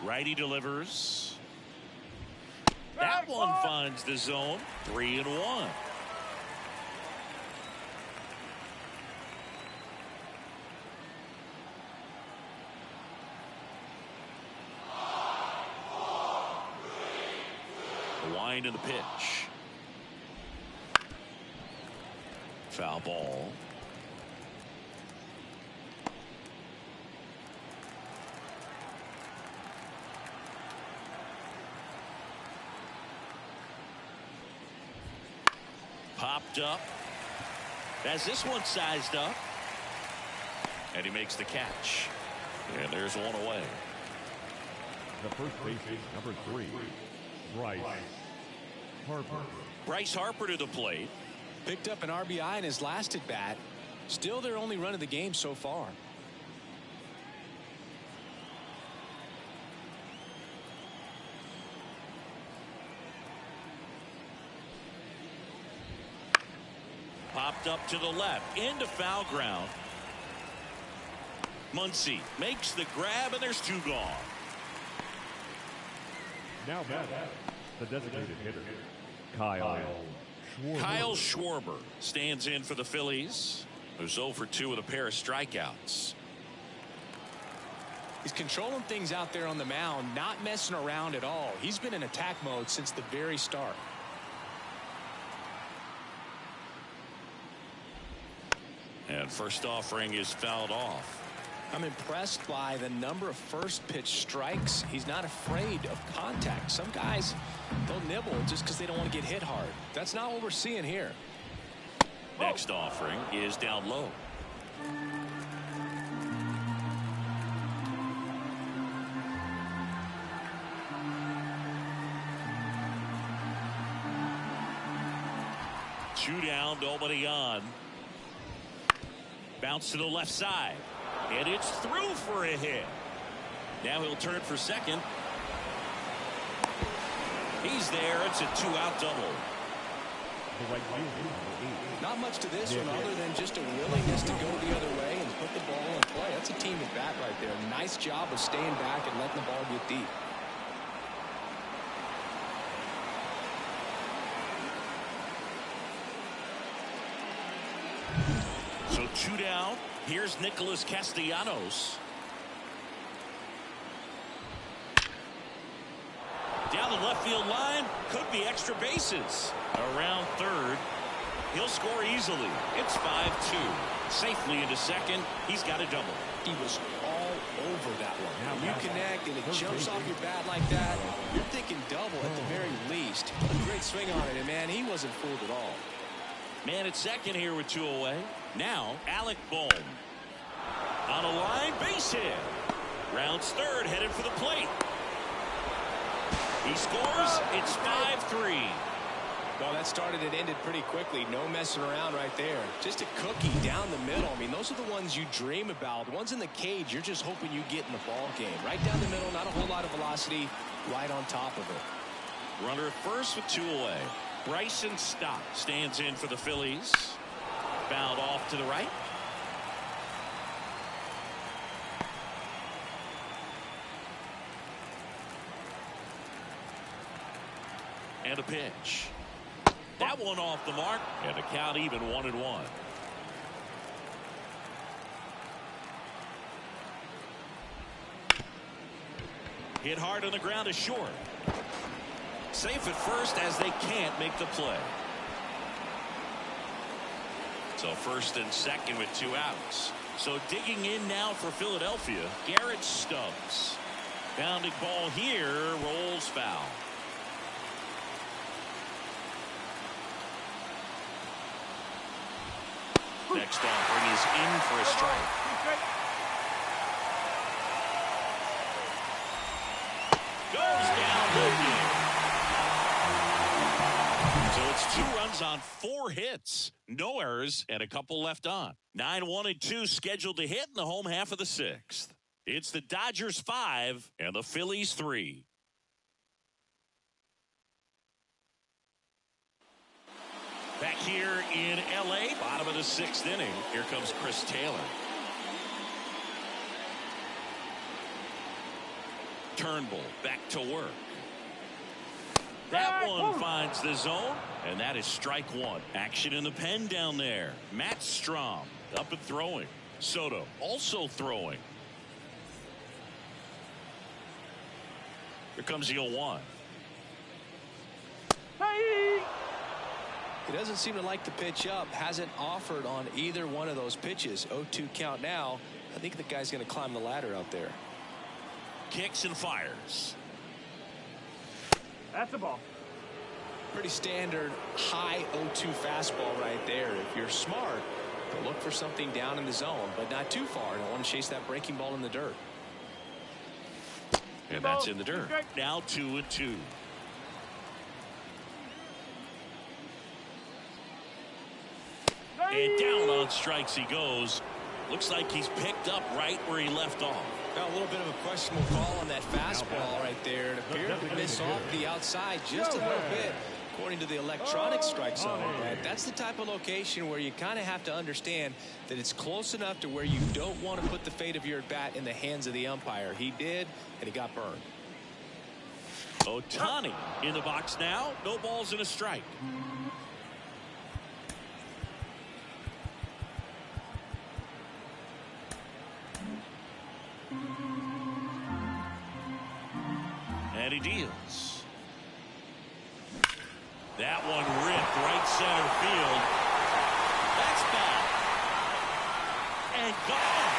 Righty delivers. That one finds the zone. 3-1. The wind of the pitch. Foul ball. Popped up. As this one sized up. And he makes the catch. And there's one away. The first baseman, number 3, Bryce Harper. Bryce Harper to the plate. Picked up an RBI in his last at bat. Still their only run of the game so far. Popped up to the left into foul ground. Muncy makes the grab, and there's 2 gone. Now back, the designated hitter, Kyle Schwarber. Kyle Schwarber stands in for the Phillies, who's 0 for 2 with a pair of strikeouts. He's controlling things out there on the mound, not messing around at all. He's been in attack mode since the very start. And first offering is fouled off. I'm impressed by the number of first pitch strikes. He's not afraid of contact. Some guys, they'll nibble just because they don't want to get hit hard. That's not what we're seeing here. Next offering is down low. Two down, nobody on. Bounce to the left side. And it's through for a hit. Now he'll turn for second. He's there. It's a 2-out double. The right fielder, Not much to this one other than just a willingness to go the other way and put the ball in play. That's a team at bat right there. Nice job of staying back and letting the ball get deep. So 2 down. Here's Nicholas Castellanos. Down the left field line. Could be extra bases. Around third. He'll score easily. It's 5-2. Safely into second. He's got a double. He was all over that one. When you connect and it jumps off your bat like that, you're thinking double at the very least. A great swing on it, and man, he wasn't fooled at all. Man at second here with 2 away. Now, Alec Bohm. On a line, base hit. Rounds third, headed for the plate. He scores. It's 5-3. Well, that started and ended pretty quickly. No messing around right there. Just a cookie down the middle. I mean, those are the ones you dream about. The ones in the cage, you're just hoping you get in the ball game. Right down the middle, not a whole lot of velocity, right on top of it. Runner at first with 2 away. Bryson Stott stands in for the Phillies. Fouled off to the right. And a pitch. That one off the mark. And the count even 1-1. Hit hard on the ground is short. Safe at first as they can't make the play. So first and second with 2 outs. So digging in now for Philadelphia, Garrett Stubbs. Bounding ball here, rolls foul. Next offering is in for a strike. Goes down looking. So it's 2 runs on 4 hits. No errors and a couple left on. 9-1-2 scheduled to hit in the home half of the 6th. It's the Dodgers 5 and the Phillies 3. Back here in L.A., bottom of the 6th inning. Here comes Chris Taylor. Turnbull back to work. That one finds the zone, and that is strike one. Action in the pen down there. Matt Strom up and throwing. Soto also throwing. Here comes the 0-1. He doesn't seem to like the pitch up. Hasn't offered on either one of those pitches. 0-2 count now. I think the guy's going to climb the ladder out there. Kicks and fires. That's the ball. Pretty standard high 0-2 fastball right there. If you're smart, you'll look for something down in the zone, but not too far. Don't want to chase that breaking ball in the dirt. And that's in the dirt. Now 2-2. And down on strikes he goes. Looks like he's picked up right where he left off. Now a little bit of a questionable call on that fastball right there. It appeared to miss off the outside just a little bit, according to the electronic strike zone. But that's the type of location where you kind of have to understand that it's close enough to where you don't want to put the fate of your at-bat in the hands of the umpire. He did, and he got burned. Ohtani in the box now. No balls and a strike. And he deals. That one ripped right center field. That's ball. And gone.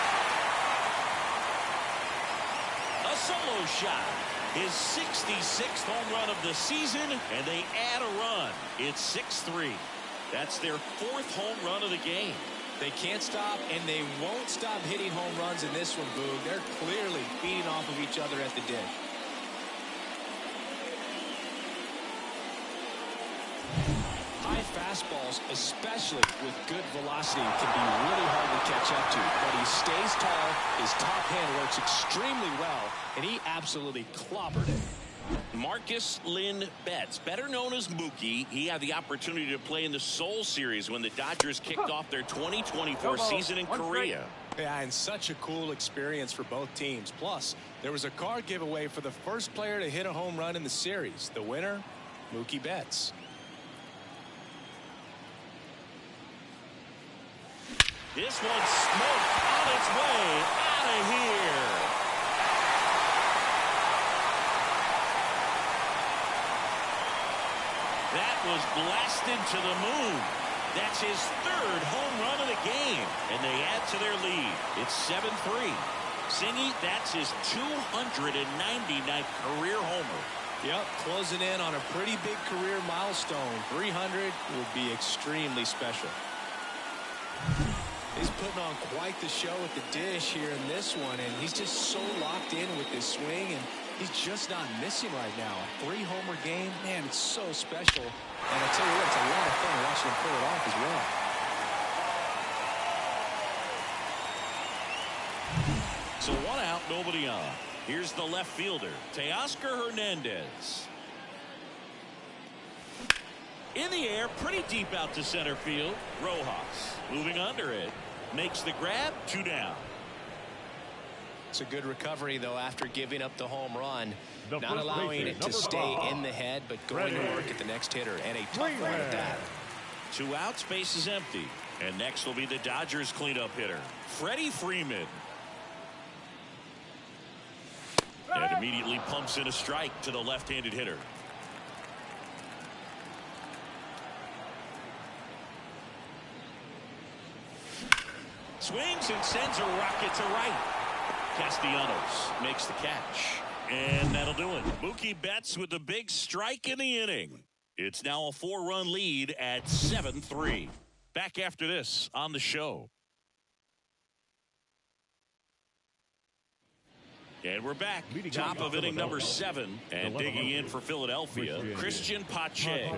A solo shot. His 66th home run of the season, and they add a run. It's 6-3. That's their 4th home run of the game. They can't stop, and they won't stop hitting home runs in this one, Boog. They're clearly feeding off of each other at the dish. High fastballs, especially with good velocity, can be really hard to catch up to. But he stays tall, his top hand works extremely well, and he absolutely clobbered it. Marcus Lynn Betts, better known as Mookie, he had the opportunity to play in the Seoul Series when the Dodgers kicked off their 2024 season in Korea. Yeah, and such a cool experience for both teams. Plus, there was a card giveaway for the first player to hit a home run in the series. The winner, Mookie Betts. This one's smoked on its way out of here. That was blasted to the moon. That's his 3rd home run of the game, and they add to their lead. It's 7-3. Singy, that's his 299th career homer. Yep, closing in on a pretty big career milestone. 300 will be extremely special. He's putting on quite the show at the dish here in this one, and he's just so locked in with this swing, and he's just not missing right now. A 3-homer game, man, it's so special. And I tell you what, it's a lot of fun watching him pull it off as well. So 1 out, nobody on. Here's the left fielder, Teoscar Hernandez. In the air, pretty deep out to center field. Rojas moving under it. Makes the grab, 2 down. It's a good recovery, though, after giving up the home run. The Not allowing it to stay in the head, but going to work at the next hitter. And a tough one at that. 2 outs, base is empty. And next will be the Dodgers cleanup hitter, Freddie Freeman. And immediately pumps in a strike to the left-handed hitter. Swings and sends a rocket to right. Castellanos makes the catch. And that'll do it. Mookie Betts with the big strike in the inning. It's now a 4-run lead at 7-3. Back after this on the show. And we're back. Top of inning number 7. And digging in for Philadelphia, Christian Pache.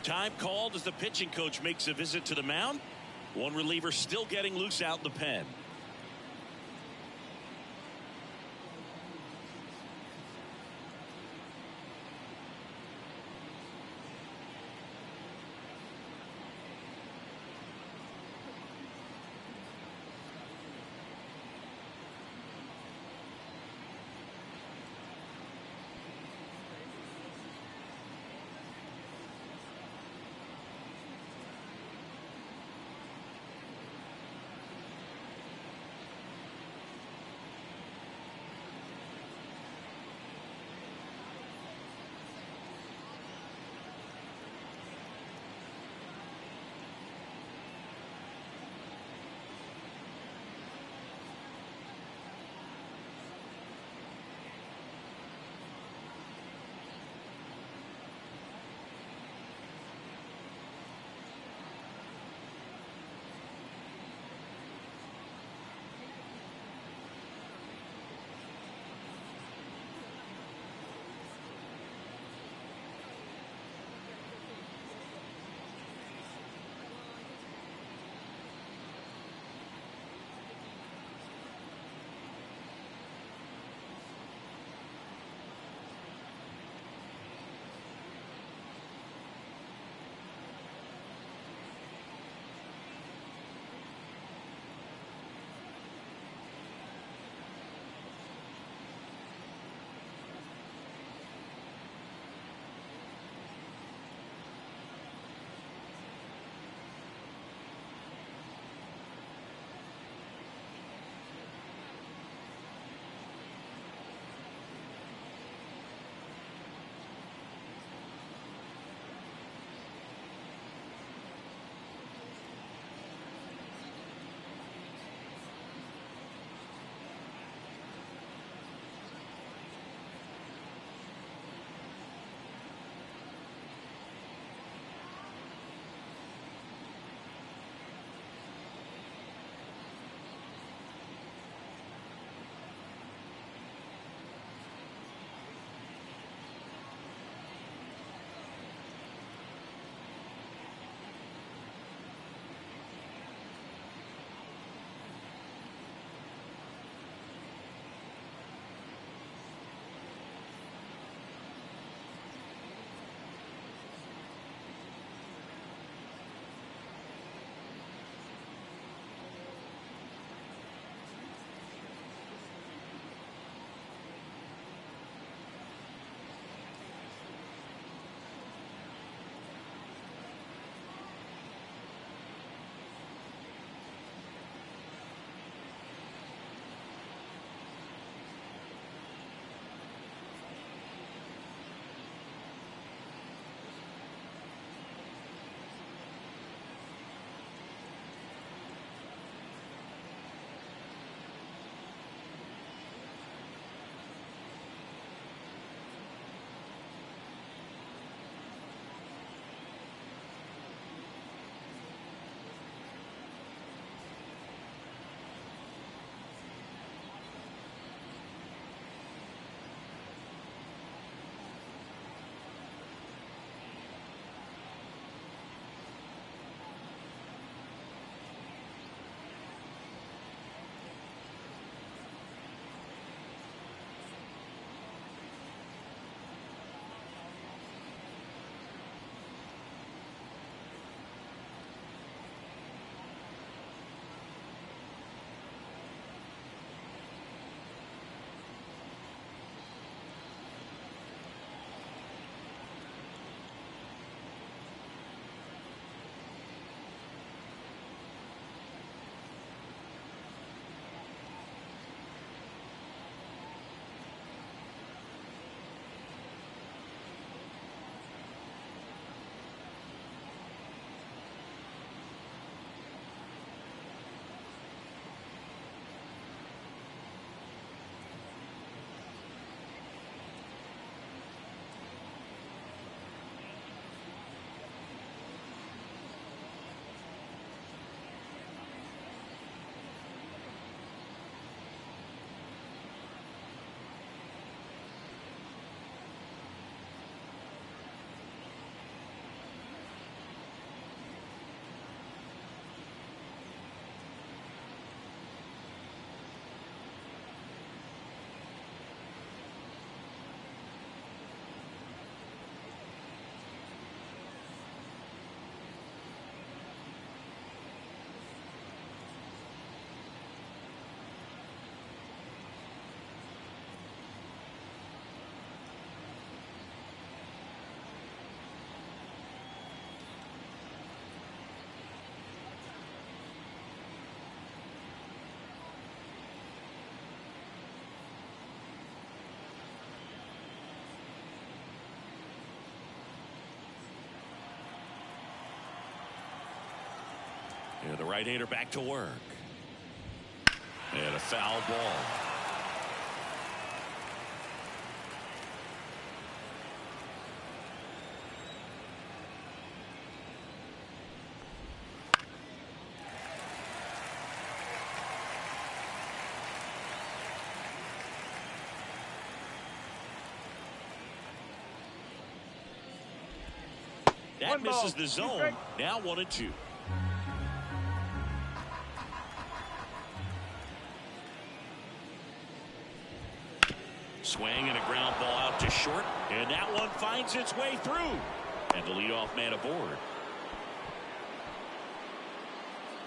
Time called as the pitching coach makes a visit to the mound. One reliever still getting loose out in the pen. And the right-hander back to work. And a foul ball. That misses the zone. Now 1-2. Swing and a ground ball out to short. And that one finds its way through. And the leadoff man aboard.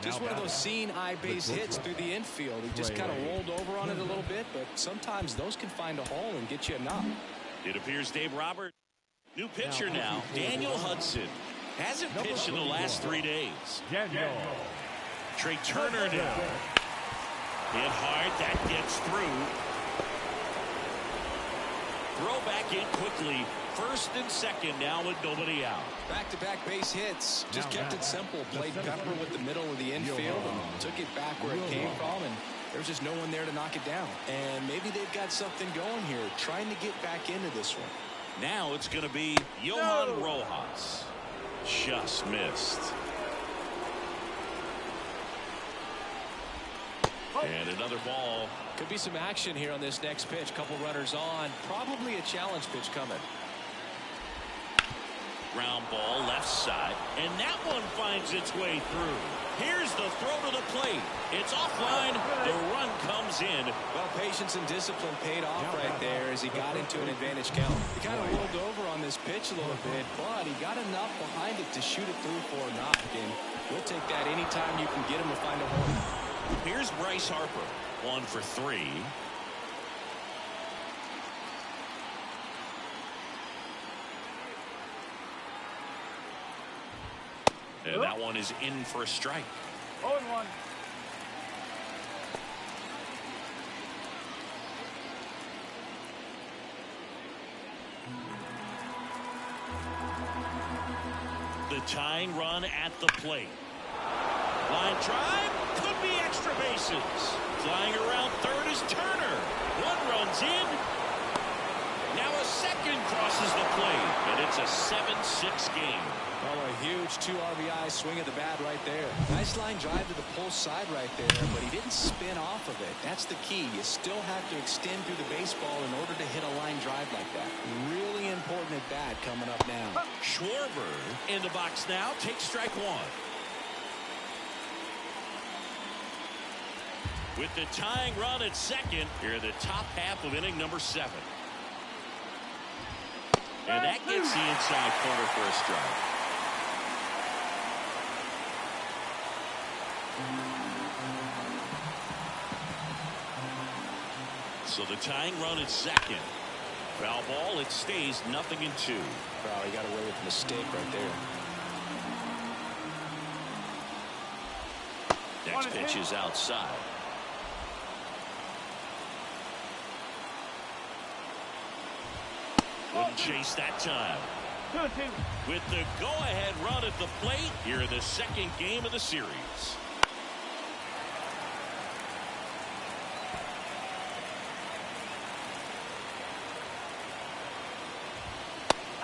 Just one of those seeing eye base hits through the infield. He just kind of rolled over on it a little bit, but sometimes those can find a hole and get you a knock. It appears Dave Roberts. New pitcher now, Daniel Hudson. Hasn't pitched in the last 3 days. Trey Turner now. Hit hard, that gets through. Throw back in quickly. First and second now with nobody out. Back-to-back base hits. Just kept it simple. Played pepper with the middle of the infield and took it back where it came from, and there's just no one there to knock it down. And maybe they've got something going here, trying to get back into this one. Now it's going to be Johan Rojas. Just missed. And another ball. Could be some action here on this next pitch. Couple runners on. Probably a challenge pitch coming. Ground ball left side. And that one finds its way through. Here's the throw to the plate. It's offline. The run comes in. Well, patience and discipline paid off right there as he got into an advantage count. He kind of rolled over on this pitch a little bit, but he got enough behind it to shoot it through for a knock. And we'll take that anytime you can get him to find a hole. Here's Bryce Harper. 1 for 3. And that one is in for a strike. 0-1. The tying run at the plate. Line drive. Could be extra bases. Flying around third is Turner. One runs in. Now a second crosses the plate. And it's a 7-6 game. Well, a huge 2 RBI swing of the bat right there. Nice line drive to the pull side right there, but he didn't spin off of it. That's the key. You still have to extend through the baseball in order to hit a line drive like that. Really important at bat coming up now. Schwarber in the box now. Takes strike 1. With the tying run at second, here in the top half of inning number 7. And that gets the inside corner for a strike. So the tying run at second. Foul ball, it stays 0-2. Wow, he got away with a mistake right there. Next pitch is outside. Wouldn't chase that time. 2-2. With the go-ahead run at the plate, here in the second game of the series.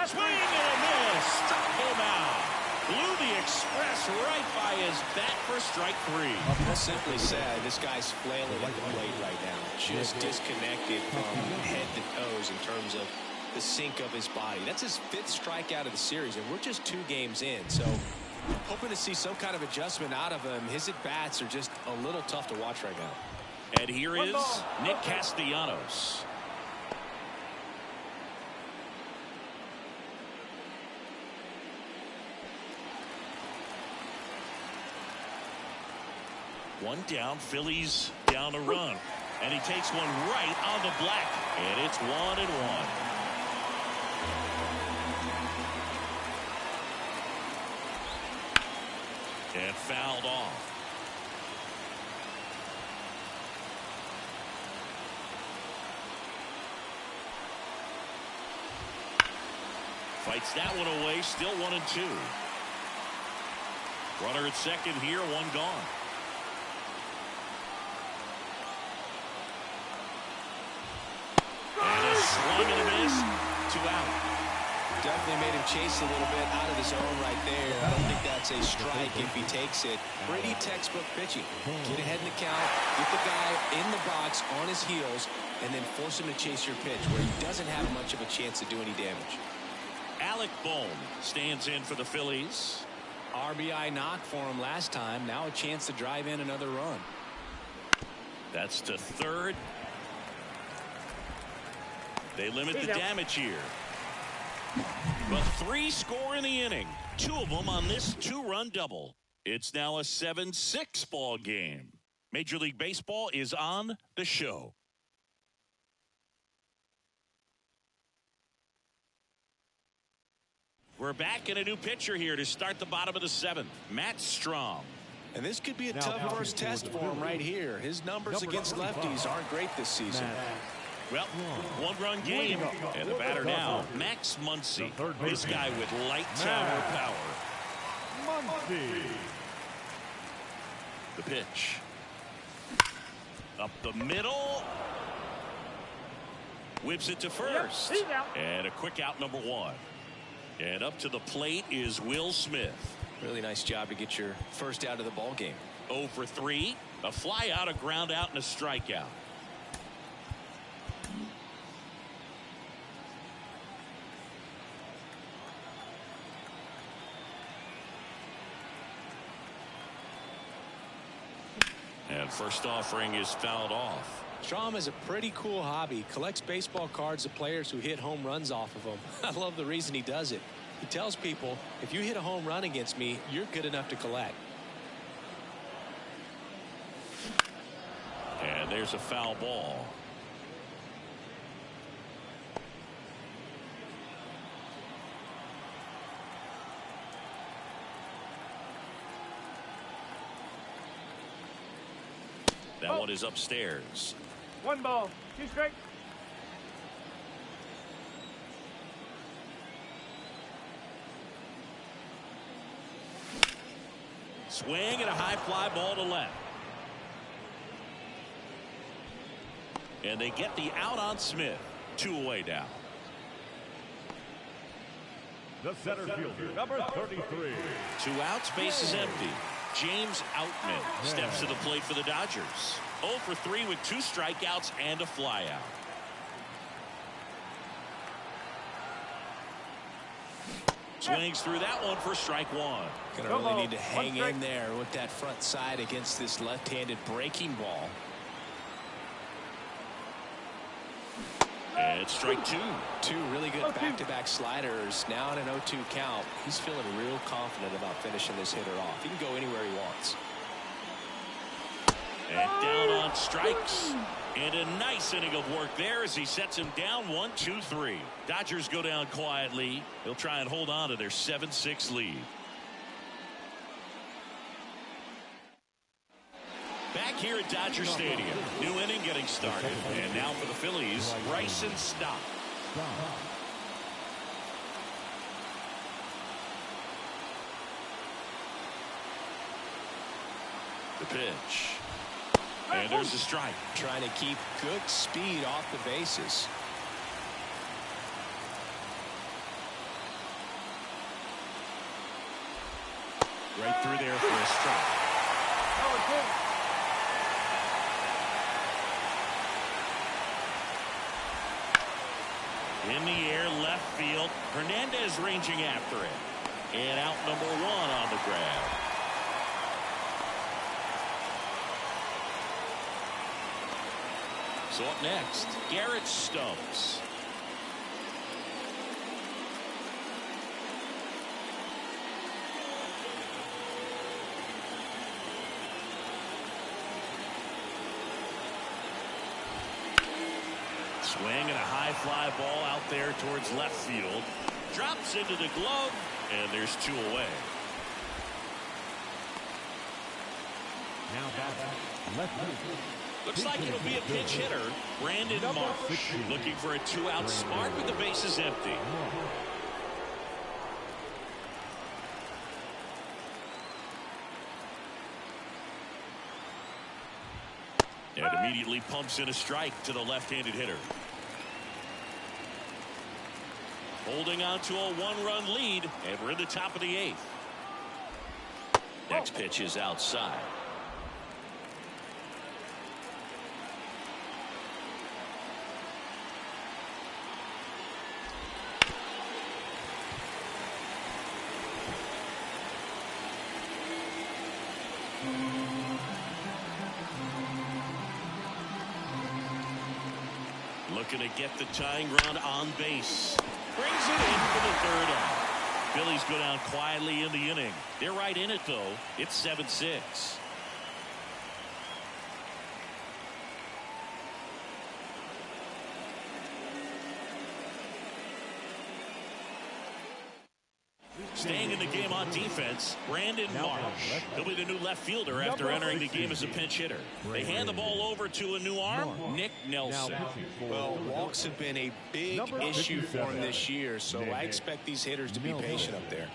Swing and a miss. Struck him out. Blew the express right by his bat for strike 3. Well, simply said, this guy's flailing at the plate right now. Just disconnected from head to toes in terms of the sink of his body. That's his 5th strikeout of the series, and we're just 2 games in. So hoping to see some kind of adjustment out of him. His at-bats are just a little tough to watch right now. And here is Nick Castellanos. One down, Phillies down a run. And he takes one right on the black. And it's 1-1. And fouled off. Fights that one away, still 1-2. Runner at second here, one gone. And a swing and a miss. 2 out. Definitely made him chase a little bit out of the zone right there. I don't think that's a strike if he takes it. Pretty textbook pitching. Get ahead in the count, get the guy in the box on his heels, and then force him to chase your pitch where he doesn't have much of a chance to do any damage. Alec Bohm stands in for the Phillies. RBI knock for him last time. Now a chance to drive in another run. That's to third. They limit the damage here. But 3 score in the inning. 2 of them on this 2-run double. It's now a 7-6 ball game. Major League Baseball is on the show. We're back in a new pitcher here to start the bottom of the 7th. Matt Strom. And this could be a tough first test for him right here. His numbers against lefties aren't great this season. Well, 1-run game, and the batter now, Max Muncy. This guy with light tower power. Muncy. The pitch. Up the middle. Whips it to first. And a quick out, number 1. And up to the plate is Will Smith. Really nice job to get your first out of the ball game. 0 for 3. A fly out, a ground out, and a strikeout. And first offering is fouled off. Strom has a pretty cool hobby. Collects baseball cards of players who hit home runs off of them. I love the reason he does it. He tells people, if you hit a home run against me, you're good enough to collect. And there's a foul ball. That one is upstairs. 1 ball, 2 strikes. Swing and a high fly ball to left. And they get the out on Smith. 2 away now. The center fielder, number 33. 2 outs, base is empty. James Outman steps to the plate for the Dodgers. 0 for 3 with 2 strikeouts and a flyout. Swings through that one for strike 1. Gonna really need to hang in there with that front side against this left-handed breaking ball. And it's strike 2. 2 really good back-to-back sliders. Now in an 0-2 count. He's feeling real confident about finishing this hitter off. He can go anywhere he wants. And down on strikes. And a nice inning of work there as he sets him down 1-2-3. Dodgers go down quietly. They'll try and hold on to their 7-6 lead. Back here at Dodger Stadium. New inning getting started. And now for the Phillies, Bryson Stott. The pitch. And there's a strike. Trying to keep good speed off the bases. Right through there for a strike. In the air, left field. Hernandez ranging after it. And out number 1 on the grab. So up next, Garrett Stubbs. Swing and a high fly ball out there towards left field. Drops into the glove, and there's 2 away. Now back left field. Looks like it'll be a pinch hitter. Brandon Marsh looking for a 2-out smart with the bases empty. And immediately pumps in a strike to the left-handed hitter. Holding on to a one-run lead, and we're in the top of the 8th. Next pitch is outside. Looking to get the tying run on base. Brings it in for the 3rd out. Phillies go down quietly in the inning. They're right in it, though. It's 7-6. Staying in the game on defense, Brandon Marsh. He'll be the new left fielder after entering the game as a pinch hitter. They hand the ball over to a new arm, Nick Nelson. Well, walks have been a big issue for him this year, so I expect these hitters to be patient up there.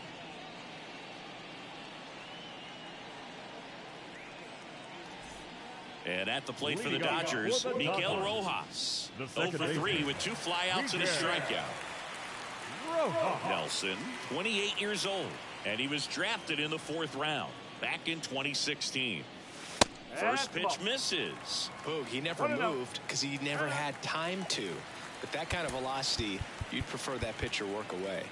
And at the plate for the Dodgers, Miguel Rojas. 0 for 3 with 2 flyouts and a strikeout. Nelson, 28 years old, and he was drafted in the 4th round back in 2016. First pitch misses. Boog, he never moved because he never had time to. But that kind of velocity, you'd prefer that pitcher work away.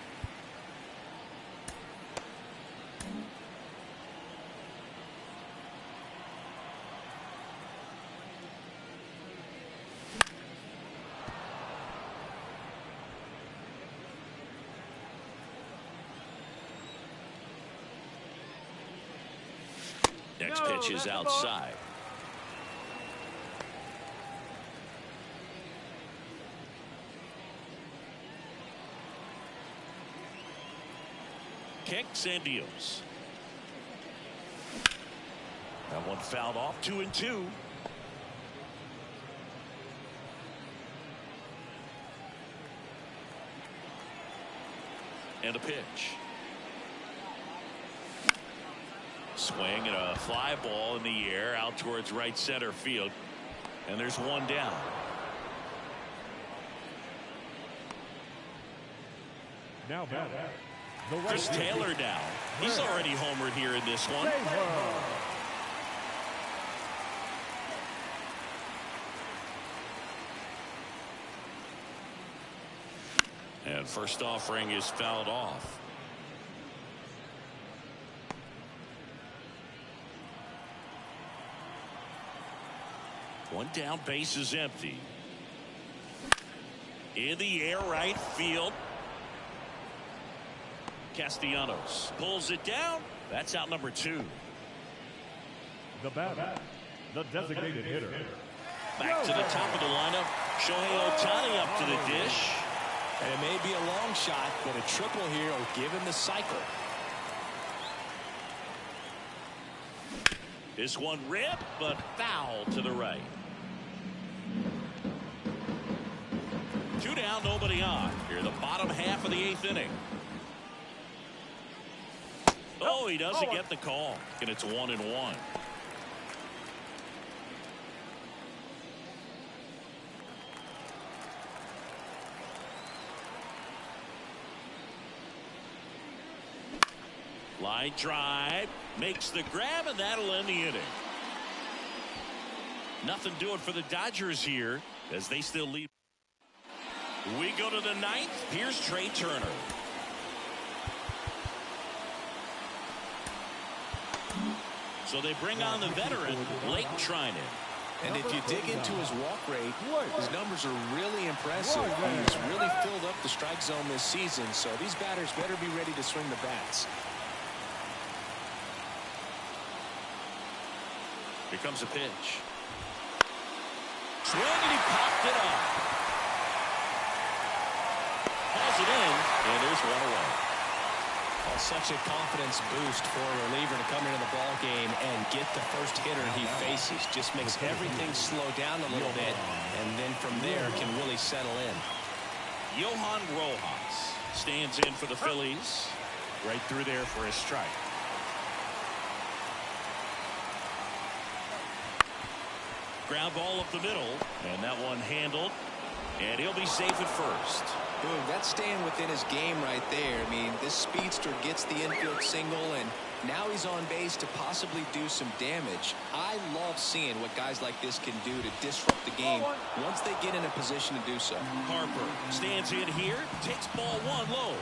Next pitch is outside. Kicks and deals. That one fouled off. 2-2. And a pitch. Swing and a fly ball in the air out towards right center field. And there's one down. Now back. Chris Taylor down. He's already homered here in this one. And first offering is fouled off. One down, base is empty. In the air, right field. Castellanos pulls it down. That's out number 2. The batter, the designated hitter. Back to the top of the lineup. Shohei Ohtani up to the dish. And it may be a long shot, but a triple here will give him the cycle. This one ripped, but foul to the right. 2 down, nobody on. Here, the bottom half of the 8th inning. Oh, he doesn't get the call, and it's 1-1. Line drive, makes the grab, and that'll end the inning. Nothing doing for the Dodgers here as they still lead. We go to the 9th. Here's Trey Turner. So they bring on the veteran, Blake Trinan. And if you dig into his walk rate, his numbers are really impressive. He's really filled up the strike zone this season, so these batters better be ready to swing the bats. Here comes a pitch. Swing, and he popped it up. Calls it in, and there's one away. Well, such a confidence boost for a reliever to come into the ball game and get the first hitter he faces. Just makes everything slow down a little bit, and then from there can really settle in. Johan Rojas stands in for the Phillies. Right through there for a strike. Ground ball up the middle, and that one handled, and he'll be safe at first. Boom, that's staying within his game right there. I mean, this speedster gets the infield single, and now he's on base to possibly do some damage. I love seeing what guys like this can do to disrupt the game once they get in a position to do so. Harper stands in here, takes ball one low.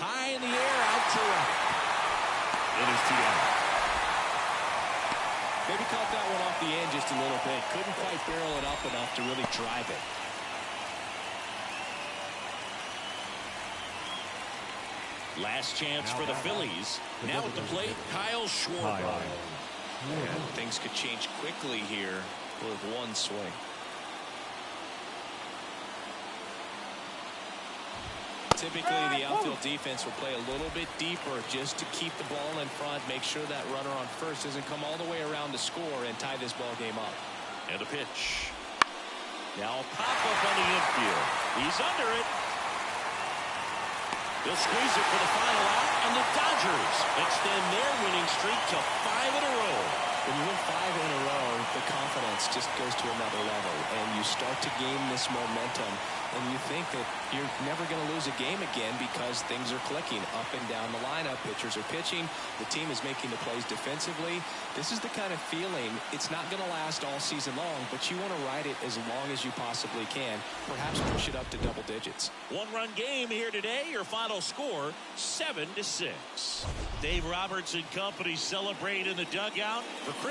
High in the air, out to right. It is 2 out. Maybe caught that one off the end just a little bit. Couldn't quite barrel it up enough to really drive it. Last chance for the Phillies. Now at the plate, Kyle Schwarber. And things could change quickly here with one swing. Typically, the outfield defense will play a little bit deeper just to keep the ball in front, make sure that runner on first doesn't come all the way around to score and tie this ball game up. And a pitch. Now a pop-up on the infield. He's under it. They'll squeeze it for the final out, and the Dodgers extend their winning streak to 5 in a row. When you win 5 in a row, the confidence just goes to another level, and you start to gain this momentum, and you think that you're never going to lose a game again because things are clicking up and down the lineup. Pitchers are pitching. The team is making the plays defensively. This is the kind of feeling. It's not going to last all season long, but you want to ride it as long as you possibly can. Perhaps push it up to double digits. One-run game here today. Your final score, 7-6. Dave Roberts and company celebrate in the dugout. For Chris